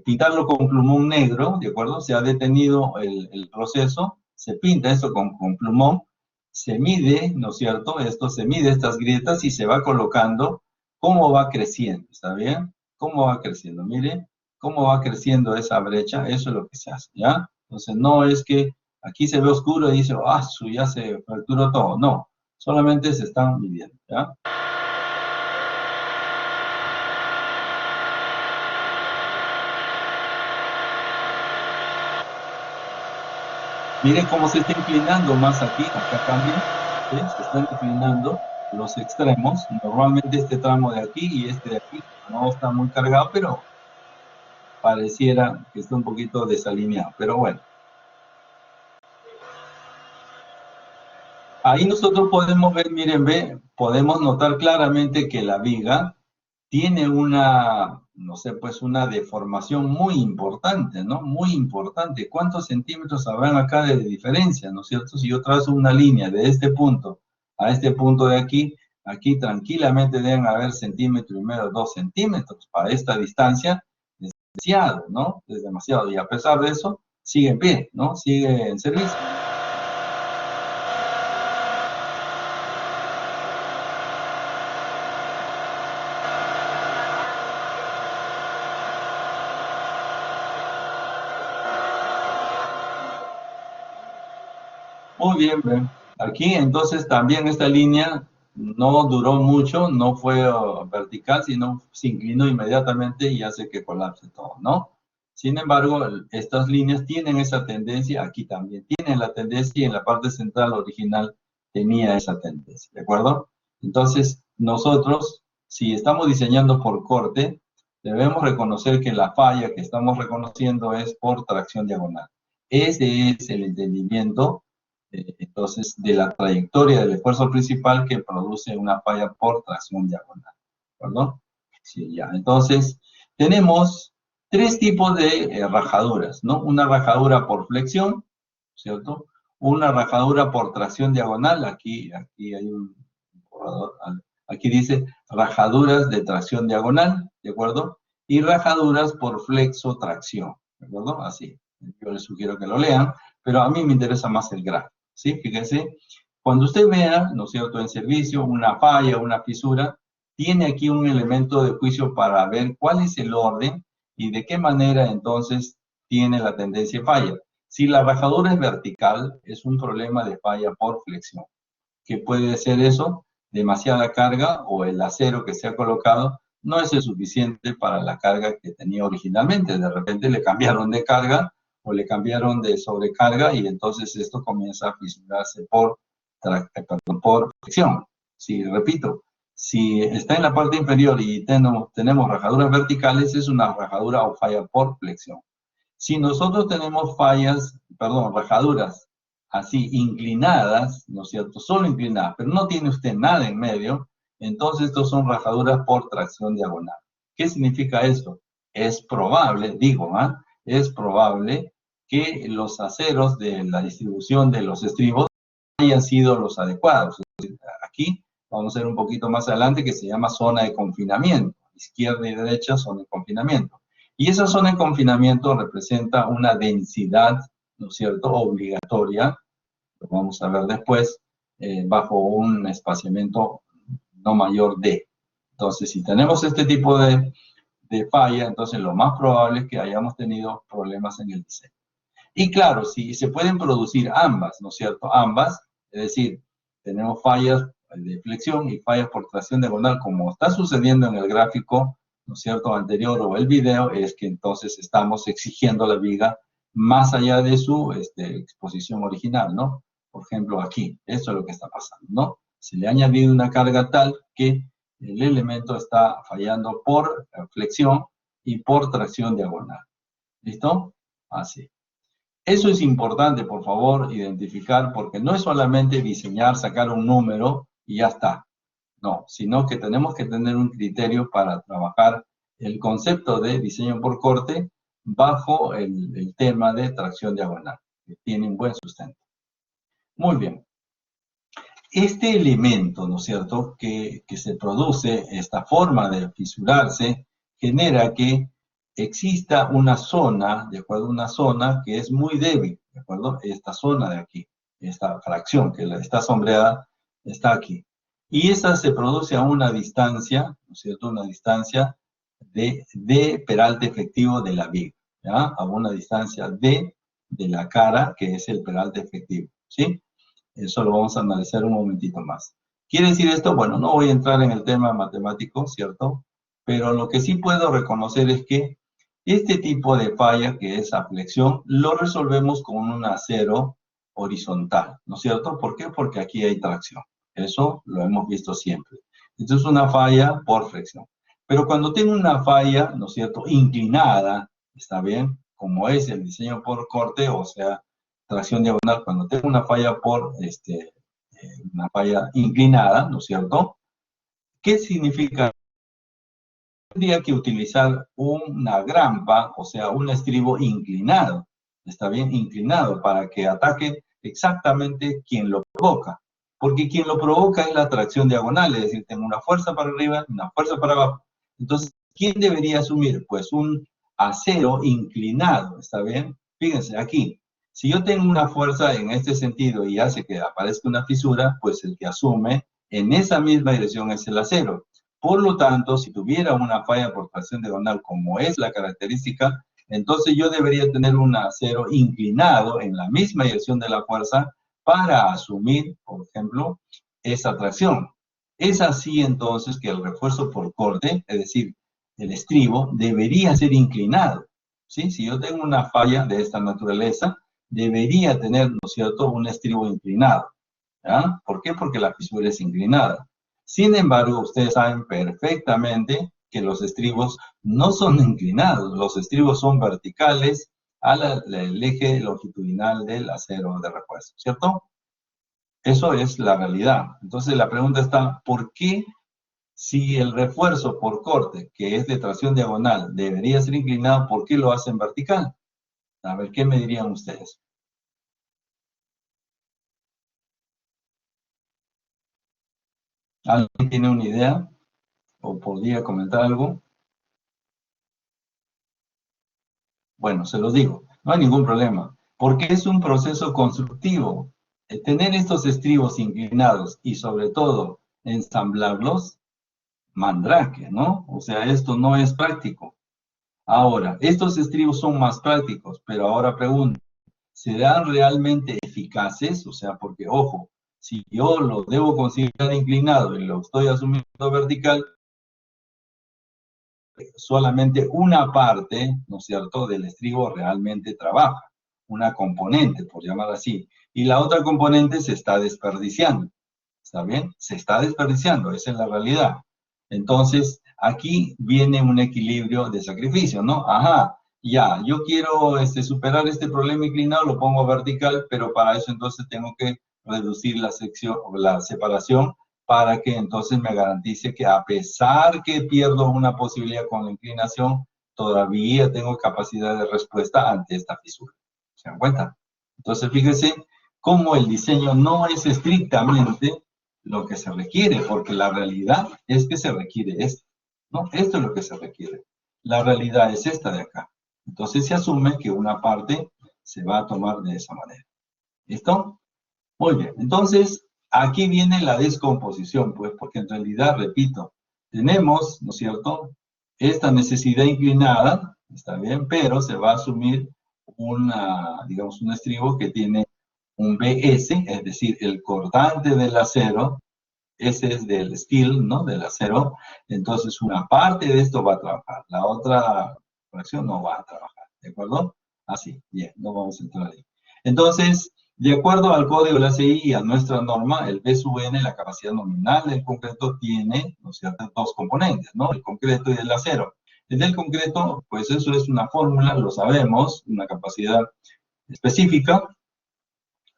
pintarlo con plumón negro, ¿de acuerdo? Se ha detenido el proceso, se pinta esto con plumón, se mide, ¿no es cierto? Esto se mide estas grietas y se va colocando cómo va creciendo, ¿está bien? ¿Cómo va creciendo? Mire, cómo va creciendo esa brecha, eso es lo que se hace, ¿ya? Entonces, no es que aquí se ve oscuro y dice, ah, ya se fracturó todo, no. Solamente se están midiendo, ¿ya? Miren cómo se está inclinando más aquí, acá también, ¿sí? Se están inclinando los extremos. Normalmente este tramo de aquí y este de aquí no está muy cargado, pero pareciera que está un poquito desalineado, pero bueno. Ahí nosotros podemos ver, miren, podemos notar claramente que la viga tiene una, no sé, pues una deformación muy importante, ¿no? Muy importante. ¿Cuántos centímetros habrán acá de diferencia, ¿no es cierto? Si yo trazo una línea de este punto a este punto de aquí, aquí tranquilamente deben haber centímetro y medio, 2 centímetros. Para esta distancia es demasiado, ¿no? Es demasiado. Y a pesar de eso, sigue en pie, ¿no? Sigue en servicio. Muy bien, Ben. Aquí entonces también esta línea no duró mucho, no fue vertical, sino se inclinó inmediatamente y hace que colapse todo, ¿no? Sin embargo, estas líneas tienen esa tendencia, aquí también tienen la tendencia y en la parte central original tenía esa tendencia, ¿de acuerdo? Entonces, nosotros, si estamos diseñando por corte, debemos reconocer que la falla que estamos reconociendo es por tracción diagonal. Ese es el entendimiento entonces, de la trayectoria del esfuerzo principal que produce una falla por tracción diagonal, ¿de acuerdo? Sí, ya. Entonces, tenemos 3 tipos de rajaduras, ¿no? Una rajadura por flexión, ¿cierto? Una rajadura por tracción diagonal, aquí hay un borrador, aquí dice rajaduras de tracción diagonal, ¿de acuerdo? Y rajaduras por flexotracción, ¿de acuerdo? Así. Yo les sugiero que lo lean, pero a mí me interesa más el gráfico. ¿Sí? Fíjense, cuando usted vea, ¿no es cierto?, en servicio, una falla, una fisura, tiene aquí un elemento de juicio para ver cuál es el orden y de qué manera entonces tiene la tendencia de falla. Si la rajadura es vertical, es un problema de falla por flexión. ¿Qué puede ser eso? Demasiada carga o el acero que se ha colocado no es el suficiente para la carga que tenía originalmente. De repente le cambiaron de carga o le cambiaron de sobrecarga y entonces esto comienza a fisurarse por fricción. Sí, repito, si está en la parte inferior y tenemos rajaduras verticales, es una rajadura o falla por flexión. Si nosotros tenemos rajaduras así inclinadas, ¿no es cierto? Solo inclinadas, pero no tiene usted nada en medio, entonces estos son rajaduras por tracción diagonal. ¿Qué significa esto? Es probable, es probable que los aceros de la distribución de los estribos hayan sido los adecuados. Aquí vamos a ver un poquito más adelante que se llama zona de confinamiento. Izquierda y derecha, zona de confinamiento. Y esa zona de confinamiento representa una densidad, ¿no es cierto?, obligatoria, lo vamos a ver después, bajo un espaciamiento no mayor de. Entonces, si tenemos este tipo de falla, entonces lo más probable es que hayamos tenido problemas en el diseño. Y claro, si se pueden producir ambas, ¿no es cierto? Ambas, es decir, tenemos fallas de flexión y fallas por tracción diagonal, como está sucediendo en el gráfico, ¿no es cierto?, anterior o el video, es que entonces estamos exigiendo la viga más allá de su exposición original, ¿no? Por ejemplo, aquí, esto es lo que está pasando, ¿no? Se le ha añadido una carga tal que el elemento está fallando por flexión y por tracción diagonal. ¿Listo? Así. Eso es importante, por favor, identificar, porque no es solamente diseñar, sacar un número y ya está. No, sino que tenemos que tener un criterio para trabajar el concepto de diseño por corte bajo el tema de tracción diagonal, que tiene un buen sustento. Muy bien. Este elemento, ¿no es cierto?, que se produce, esta forma de fisurarse, genera que exista una zona, ¿de acuerdo? Una zona que es muy débil, ¿de acuerdo? Esta zona de aquí, esta fracción que está sombreada, está aquí. Y esta se produce a una distancia, ¿no es cierto? Una distancia de peralte efectivo de la viga, ¿ya? A una distancia de la cara, que es el peralte efectivo, ¿sí? Eso lo vamos a analizar un momentito más. ¿Quiere decir esto? Bueno, no voy a entrar en el tema matemático, ¿cierto? Pero lo que sí puedo reconocer es que este tipo de falla, que es a flexión, lo resolvemos con un acero horizontal, ¿no es cierto? ¿Por qué? Porque aquí hay tracción. Eso lo hemos visto siempre. Esto es una falla por flexión. Pero cuando tengo una falla, ¿no es cierto?, inclinada, ¿está bien? Como es el diseño por corte, o sea, tracción diagonal, cuando tengo una falla por, una falla inclinada, ¿no es cierto? ¿Qué significa? Tendría que utilizar una grampa, o sea, un estribo inclinado, ¿está bien? Inclinado, para que ataque exactamente quien lo provoca. Porque quien lo provoca es la tracción diagonal, es decir, tengo una fuerza para arriba y una fuerza para abajo. Entonces, ¿quién debería asumir? Pues un acero inclinado, ¿está bien? Fíjense, aquí, si yo tengo una fuerza en este sentido y hace que aparezca una fisura, pues el que asume en esa misma dirección es el acero. Por lo tanto, si tuviera una falla por tracción diagonal, como es la característica, entonces yo debería tener un acero inclinado en la misma dirección de la fuerza para asumir, por ejemplo, esa tracción. Es así entonces que el refuerzo por corte, es decir, el estribo, debería ser inclinado, ¿sí? Si yo tengo una falla de esta naturaleza, debería tener, ¿no es cierto?, un estribo inclinado, ¿ya? ¿Por qué? Porque la fisura es inclinada. Sin embargo, ustedes saben perfectamente que los estribos no son inclinados, los estribos son verticales al eje longitudinal del acero de refuerzo, ¿cierto? Eso es la realidad. Entonces la pregunta está, ¿por qué si el refuerzo por corte, que es de tracción diagonal, debería ser inclinado, por qué lo hacen vertical? A ver, ¿qué me dirían ustedes? ¿Alguien tiene una idea? ¿O podría comentar algo? Bueno, se los digo, no hay ningún problema, porque es un proceso constructivo. Tener estos estribos inclinados y sobre todo ensamblarlos, mandrake, ¿no? O sea, esto no es práctico. Ahora, estos estribos son más prácticos, pero ahora pregunto, ¿serán realmente eficaces? O sea, porque, ojo, si yo lo debo considerar inclinado y lo estoy asumiendo vertical, solamente una parte, ¿no es cierto?, del estribo realmente trabaja, una componente, por llamar así, y la otra componente se está desperdiciando, ¿está bien? Se está desperdiciando, esa es la realidad. Entonces, aquí viene un equilibrio de sacrificio, ¿no? Ajá, ya, yo quiero superar este problema inclinado, lo pongo vertical, pero para eso entonces tengo que reducir la sección, la separación, para que entonces me garantice que a pesar que pierdo una posibilidad con la inclinación, todavía tengo capacidad de respuesta ante esta fisura. ¿Se dan cuenta? Entonces, fíjense cómo el diseño no es estrictamente lo que se requiere, porque la realidad es que se requiere esto, ¿no? Esto es lo que se requiere. La realidad es esta de acá. Entonces se asume que una parte se va a tomar de esa manera. ¿Listo? Muy bien. Entonces, aquí viene la descomposición, pues, porque en realidad, repito, tenemos, ¿no es cierto?, esta necesidad inclinada, está bien, pero se va a asumir una, digamos, un estribo que tiene un BS, es decir, el cortante del acero, ese es del steel, ¿no?, del acero, entonces una parte de esto va a trabajar, la otra fracción no va a trabajar, ¿de acuerdo? Así, bien, no vamos a entrar ahí. Entonces, de acuerdo al código de la CI y a nuestra norma, el B sub n, la capacidad nominal del concreto, tiene, ¿no es cierto?, dos componentes, ¿no?, el concreto y el acero. El del concreto, pues eso es una fórmula, lo sabemos, una capacidad específica,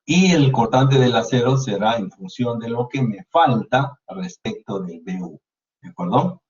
y el cortante del acero será en función de lo que me falta respecto del BU, ¿de acuerdo?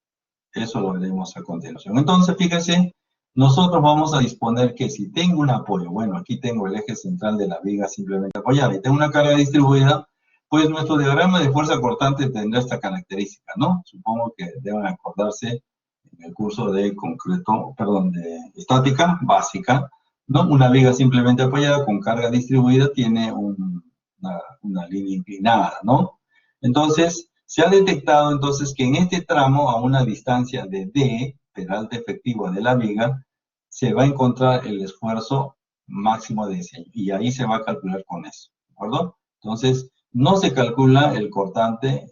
Eso lo veremos a continuación. Entonces, fíjense, nosotros vamos a disponer que si tengo un apoyo, bueno, aquí tengo el eje central de la viga simplemente apoyada y tengo una carga distribuida, pues nuestro diagrama de fuerza cortante tendrá esta característica, ¿no? Supongo que deben acordarse en el curso de concreto, perdón, de estática básica, ¿no? Una viga simplemente apoyada con carga distribuida tiene una línea inclinada, ¿no? Entonces, se ha detectado entonces que en este tramo, a una distancia de D, peralte efectivo de la viga, se va a encontrar el esfuerzo máximo de diseño. Y ahí se va a calcular con eso, ¿de acuerdo? Entonces, no se calcula el cortante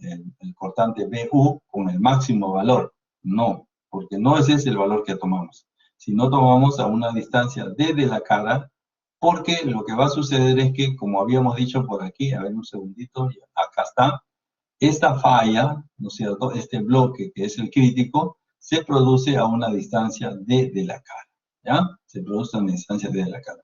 BU con el máximo valor, no, porque no ese es el valor que tomamos. Si no tomamos a una distancia D de la cara, porque lo que va a suceder es que, como habíamos dicho por aquí, a ver un segundito, acá está, esta falla, ¿no es cierto?, este bloque que es el crítico, se produce a una distancia D de la cara, ¿ya? Se produce a una distancia D de la cara.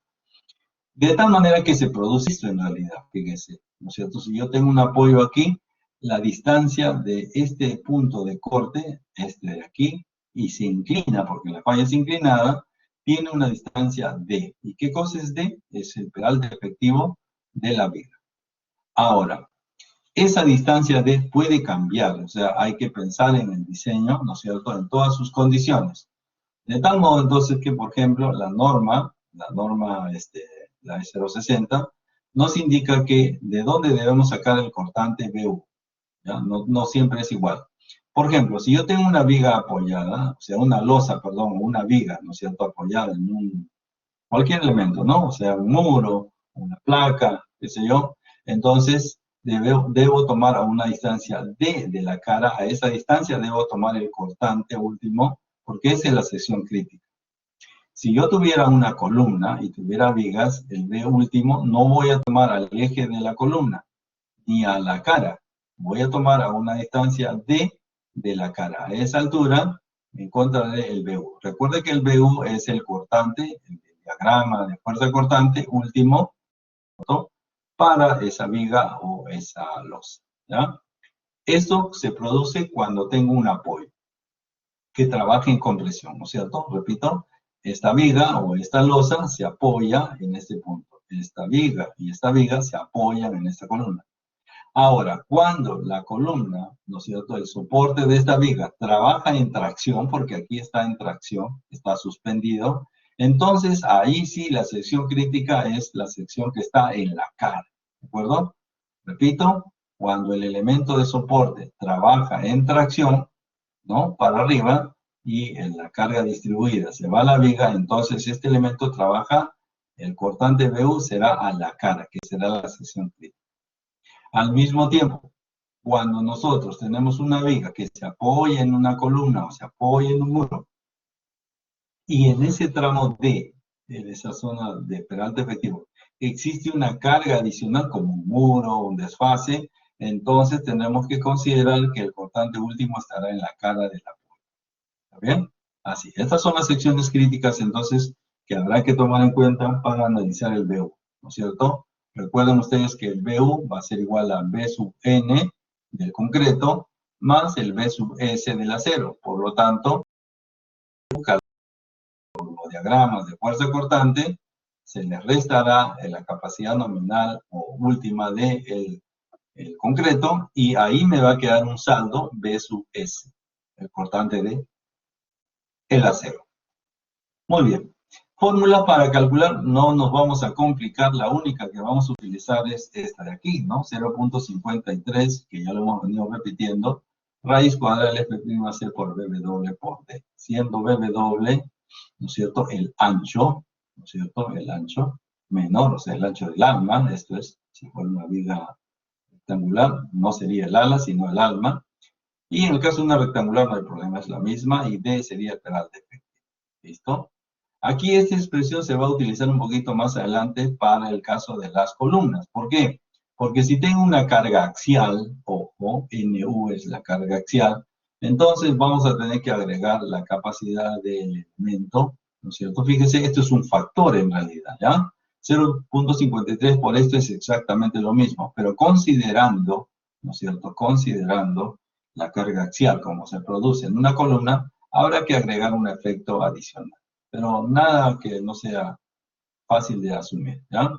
De tal manera que se produce esto en realidad, fíjense, ¿no es cierto? Si yo tengo un apoyo aquí, la distancia de este punto de corte, este de aquí, y se inclina, porque la falla es inclinada, tiene una distancia D. ¿Y qué cosa es D? Es el peralte efectivo de la viga. Ahora, esa distancia D puede cambiar, o sea, hay que pensar en el diseño, ¿no es cierto?, en todas sus condiciones. De tal modo, entonces, que, por ejemplo, la norma, la E060, nos indica que de dónde debemos sacar el cortante BU, ¿ya? No siempre es igual. Por ejemplo, si yo tengo una viga apoyada, o sea, una losa, perdón, o una viga, ¿no es cierto?, apoyada en cualquier elemento, ¿no? O sea, un muro, una placa, qué sé yo. Entonces, debo tomar a una distancia D de la cara. A esa distancia debo tomar el cortante último, porque esa es la sección crítica. Si yo tuviera una columna y tuviera vigas, el B último no voy a tomar al eje de la columna, ni a la cara. Voy a tomar a una distancia D de la cara. A esa altura encontraré el BU. Recuerde que el BU es el cortante, el diagrama de fuerza cortante último, ¿no?, para esa viga o esa losa, ¿ya? Esto se produce cuando tengo un apoyo que trabaje en compresión, ¿no es cierto? Repito, esta viga o esta losa se apoya en este punto. Esta viga y esta viga se apoyan en esta columna. Ahora, cuando la columna, ¿no es cierto?, el soporte de esta viga trabaja en tracción, porque aquí está en tracción, está suspendido, entonces ahí sí la sección crítica es la sección que está en la cara, ¿de acuerdo? Repito, cuando el elemento de soporte trabaja en tracción, ¿no?, para arriba, y en la carga distribuida se va a la viga, entonces este elemento trabaja, el cortante BU será a la cara, que será la sección crítica. Al mismo tiempo, cuando nosotros tenemos una viga que se apoya en una columna o se apoya en un muro, y en ese tramo D, en esa zona de peralte efectivo, existe una carga adicional como un muro, un desfase, entonces tenemos que considerar que el cortante último estará en la cara de la puerta. ¿Está bien? Así. Estas son las secciones críticas, entonces, que habrá que tomar en cuenta para analizar el BU, ¿no es cierto? Recuerden ustedes que el BU va a ser igual a B sub N del concreto más el B sub S del acero. Por lo tanto, los diagramas de fuerza cortante, se les restará la capacidad nominal o última del concreto, y ahí me va a quedar un saldo B sub S, el cortante de el acero. Muy bien. Fórmula para calcular, no nos vamos a complicar, la única que vamos a utilizar es esta de aquí, ¿no? 0.53, que ya lo hemos venido repitiendo, raíz cuadrada del F' por BW por D, siendo BW, ¿no es cierto?, el ancho, ¿no es cierto?, el ancho menor, o sea, el ancho del alma, esto es, si fuera una viga rectangular, no sería el ala, sino el alma, y en el caso de una rectangular no hay problema, es la misma, y D sería el peralte efectivo, ¿listo? Aquí esta expresión se va a utilizar un poquito más adelante para el caso de las columnas. ¿Por qué? Porque si tengo una carga axial, ojo, NU es la carga axial, entonces vamos a tener que agregar la capacidad del elemento, ¿no es cierto? Fíjense, esto es un factor en realidad, ¿ya? 0.53 por esto es exactamente lo mismo, pero considerando, ¿no es cierto? Considerando la carga axial como se produce en una columna, habrá que agregar un efecto adicional. Pero nada que no sea fácil de asumir, ¿ya?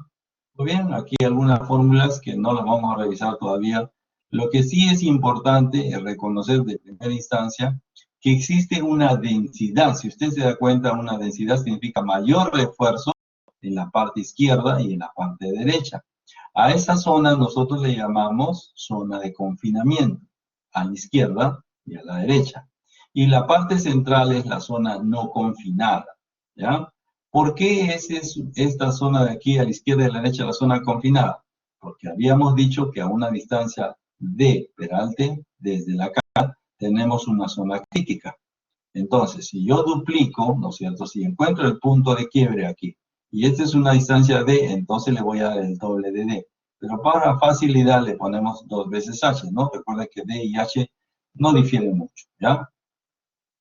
Muy bien, aquí hay algunas fórmulas que no las vamos a revisar todavía. Lo que sí es importante es reconocer de primera instancia que existe una densidad. Si usted se da cuenta, una densidad significa mayor refuerzo en la parte izquierda y en la parte derecha. A esa zona nosotros le llamamos zona de confinamiento, a la izquierda y a la derecha. Y la parte central es la zona no confinada, ¿ya? ¿Por qué es esta zona de aquí a la izquierda y a la derecha la zona confinada? Porque habíamos dicho que a una distancia de peralte, desde la cara, tenemos una zona crítica. Entonces, si yo duplico, ¿no es cierto? Si encuentro el punto de quiebre aquí, y esta es una distancia D, entonces le voy a dar el doble de D. Pero para facilidad le ponemos 2 veces H, ¿no? Recuerda que D y H no difieren mucho, ¿ya?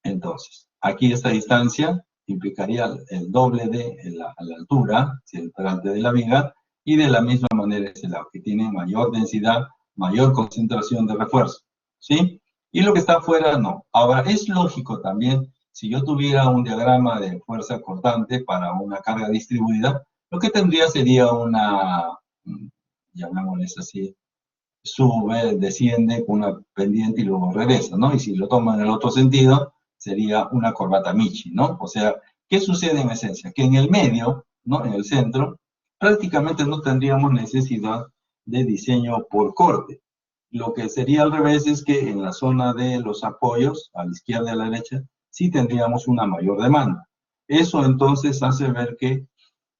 Entonces, aquí esta distancia implicaría el doble de a la altura, si el peralte de la viga, y de la misma manera este lado, que tiene mayor densidad, mayor concentración de refuerzo, ¿sí? Y lo que está afuera, no. Ahora, es lógico también, si yo tuviera un diagrama de fuerza cortante para una carga distribuida, lo que tendría sería una, llamémosle así, sube, desciende con una pendiente y luego regresa, ¿no? Y si lo tomo en el otro sentido, sería una corbata Michi, ¿no? O sea, ¿qué sucede en esencia? Que en el medio, ¿no? En el centro, prácticamente no tendríamos necesidad de diseño por corte. Lo que sería al revés es que en la zona de los apoyos, a la izquierda y a la derecha, sí tendríamos una mayor demanda. Eso entonces hace ver que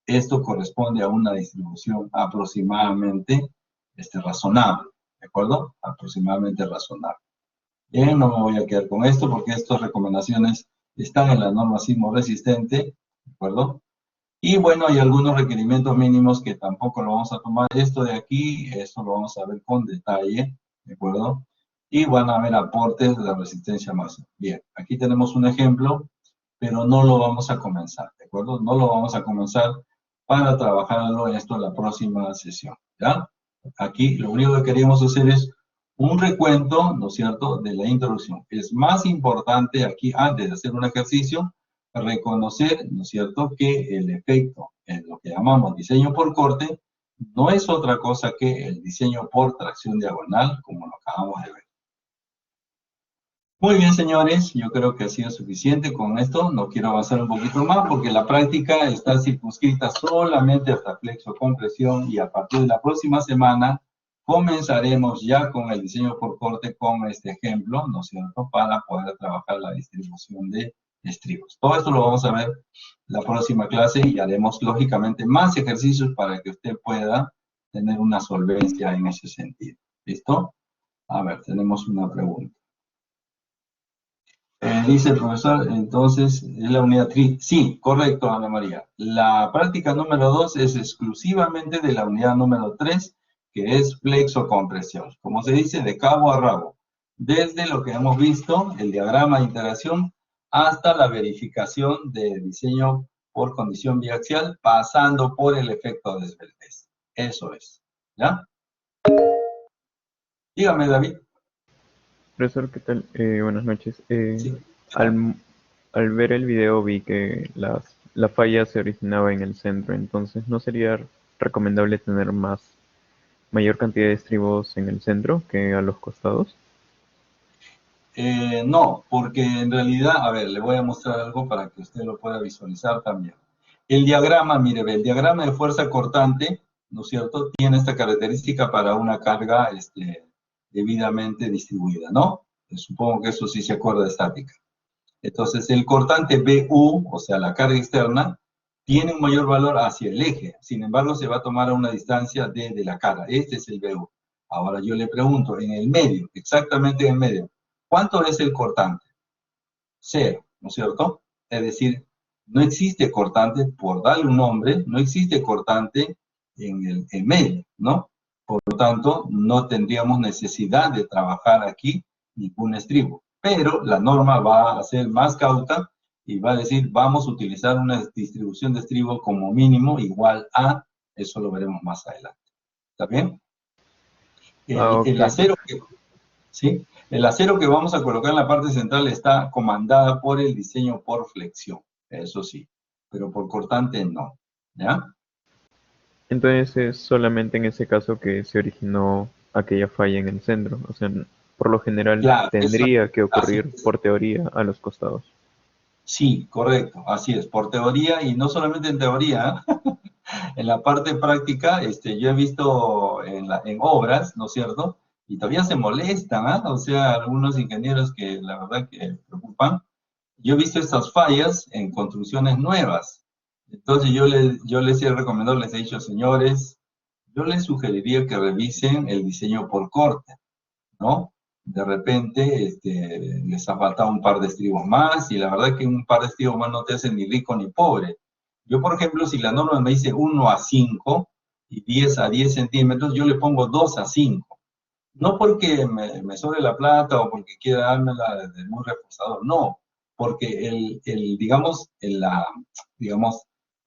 esto corresponde a una distribución aproximadamente razonable, ¿de acuerdo? Aproximadamente razonable. Bien, no me voy a quedar con esto porque estas recomendaciones están en la norma sismo resistente, ¿de acuerdo? Y bueno, hay algunos requerimientos mínimos que tampoco lo vamos a tomar. Esto de aquí, esto lo vamos a ver con detalle, ¿de acuerdo? Y van a haber aportes de la resistencia máxima. Bien, aquí tenemos un ejemplo, pero no lo vamos a comenzar, ¿de acuerdo? No lo vamos a comenzar para trabajarlo en esto en la próxima sesión, ¿ya? Aquí lo único que queríamos hacer es un recuento, ¿no es cierto?, de la introducción. Es más importante aquí, antes de hacer un ejercicio, reconocer, ¿no es cierto?, que el efecto en lo que llamamos diseño por corte no es otra cosa que el diseño por tracción diagonal, como lo acabamos de ver. Muy bien, señores, yo creo que ha sido suficiente con esto. No quiero avanzar un poquito más porque la práctica está circunscrita solamente hasta flexo compresión y a partir de la próxima semana comenzaremos ya con el diseño por corte con este ejemplo, ¿no es cierto?, para poder trabajar la distribución de estribos. Todo esto lo vamos a ver la próxima clase y haremos lógicamente más ejercicios para que usted pueda tener una solvencia en ese sentido. ¿Listo? A ver, tenemos una pregunta. Dice el profesor, entonces, ¿es la unidad TRI? Sí, correcto, Ana María. La práctica número 2 es exclusivamente de la unidad número 3, que es flexocompresión. Como se dice, de cabo a rabo. Desde lo que hemos visto, el diagrama de interacción, hasta la verificación de diseño por condición biaxial, pasando por el efecto de esbeltez. Eso es. ¿Ya? Dígame, David. Profesor, ¿qué tal? Buenas noches. Sí. Al ver el video vi que la falla se originaba en el centro, entonces ¿no sería recomendable tener mayor cantidad de estribos en el centro que a los costados? No, porque en realidad, a ver, le voy a mostrar algo para que usted lo pueda visualizar también. El diagrama, mire, ve, el diagrama de fuerza cortante, ¿no es cierto?, tiene esta característica para una carga debidamente distribuida, ¿no? Supongo que eso sí se acuerda de estática. Entonces, el cortante BU, o sea, la carga externa, tiene un mayor valor hacia el eje. Sin embargo, se va a tomar a una distancia de la cara. Este es el BU. Ahora yo le pregunto, en el medio, exactamente en el medio, ¿cuánto es el cortante? 0, ¿no es cierto? Es decir, no existe cortante, por darle un nombre, no existe cortante en el medio, ¿no? Por lo tanto, no tendríamos necesidad de trabajar aquí ningún estribo. Pero la norma va a ser más cauta y va a decir, vamos a utilizar una distribución de estribo como mínimo igual a, eso lo veremos más adelante. ¿Está bien? Ok. El acero que... ¿Sí? El acero que vamos a colocar en la parte central está comandada por el diseño por flexión, eso sí, pero por cortante no, ¿ya? Entonces es solamente en ese caso que se originó aquella falla en el centro. O sea, por lo general Claro, tendría que así ocurrir es. por teoría a los costados. Sí, correcto, así es, por teoría y no solamente en teoría, en la parte práctica, yo he visto en obras, ¿no es cierto? Y todavía se molestan, ¿ah? O sea, algunos ingenieros que la verdad que preocupan. Yo he visto estas fallas en construcciones nuevas. Entonces yo les he recomendado, les he dicho, señores, yo les sugeriría que revisen el diseño por corte, ¿no? De repente les ha faltado un par de estribos más y la verdad que un par de estribos más no te hacen ni rico ni pobre. Yo, por ejemplo, si la norma me dice 1 a 5 y 10 a 10 centímetros, yo le pongo 2 a 5. No porque me sobre la plata o porque quiera dármela de muy reforzado, no. Porque digamos,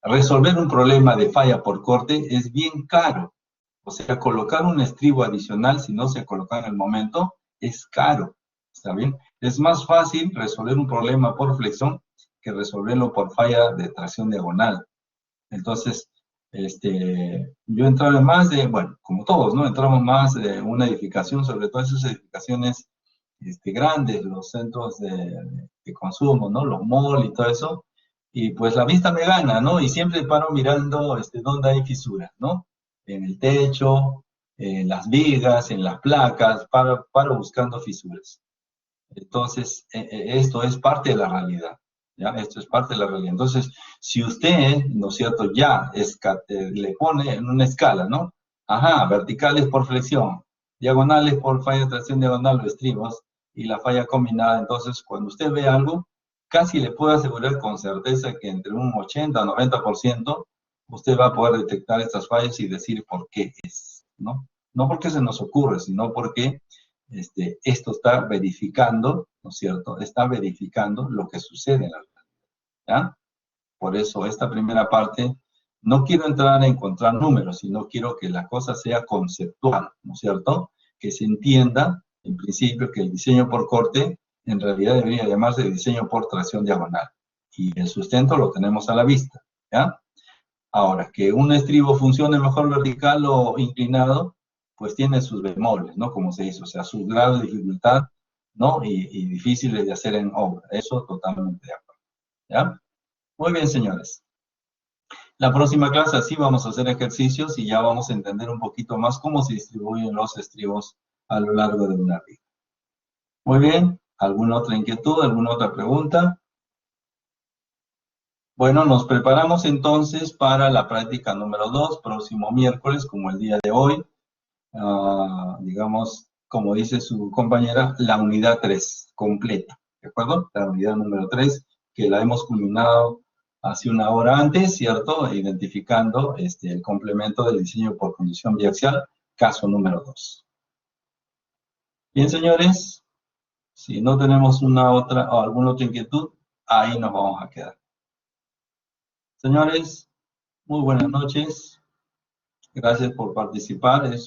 resolver un problema de falla por corte es bien caro. O sea, colocar un estribo adicional, si no se coloca en el momento, es caro. ¿Está bien? Es más fácil resolver un problema por flexión que resolverlo por falla de tracción diagonal. Entonces, yo entraba más bueno, como todos, ¿no? Entramos más de una edificación, sobre todo esas edificaciones grandes, los centros de consumo, ¿no? Los malls y todo eso. Y pues la vista me gana, ¿no? Y siempre paro mirando dónde hay fisuras, ¿no? En el techo, en las vigas, en las placas, paro buscando fisuras. Entonces, esto es parte de la realidad, ¿ya? Esto es parte de la realidad. Entonces, si usted, ¿no es cierto?, ya le pone en una escala, ¿no? Ajá, verticales por flexión, diagonales por falla de tracción diagonal o estribos, y la falla combinada, entonces, cuando usted ve algo, casi le puedo asegurar con certeza que entre un 80 o 90% usted va a poder detectar estas fallas y decir por qué es, ¿no? No porque se nos ocurre, sino porque esto está verificando, ¿no es cierto? Está verificando lo que sucede en la realidad, ¿ya? Por eso esta primera parte, no quiero entrar a encontrar números, sino quiero que la cosa sea conceptual, ¿no es cierto? Que se entienda, en principio, que el diseño por corte en realidad debería llamarse diseño por tracción diagonal. Y el sustento lo tenemos a la vista, ¿ya? Ahora, que un estribo funcione mejor vertical o inclinado, pues tiene sus bemoles, ¿no? Como se dice, o sea, sus grados de dificultad, ¿no? Y difíciles de hacer en obra. Eso totalmente de acuerdo, ¿ya? Muy bien, señores. La próxima clase así vamos a hacer ejercicios y ya vamos a entender un poquito más cómo se distribuyen los estribos a lo largo de una riga. Muy bien, ¿alguna otra inquietud, alguna otra pregunta? Bueno, nos preparamos entonces para la práctica número 2, próximo miércoles, como el día de hoy. Digamos, como dice su compañera, la unidad 3 completa, ¿de acuerdo? La unidad número 3, que la hemos culminado hace una hora antes, ¿cierto? Identificando el complemento del diseño por condición biaxial, caso número 2. Bien, señores, si no tenemos una otra o alguna otra inquietud, ahí nos vamos a quedar. Señores, muy buenas noches. Gracias por participar.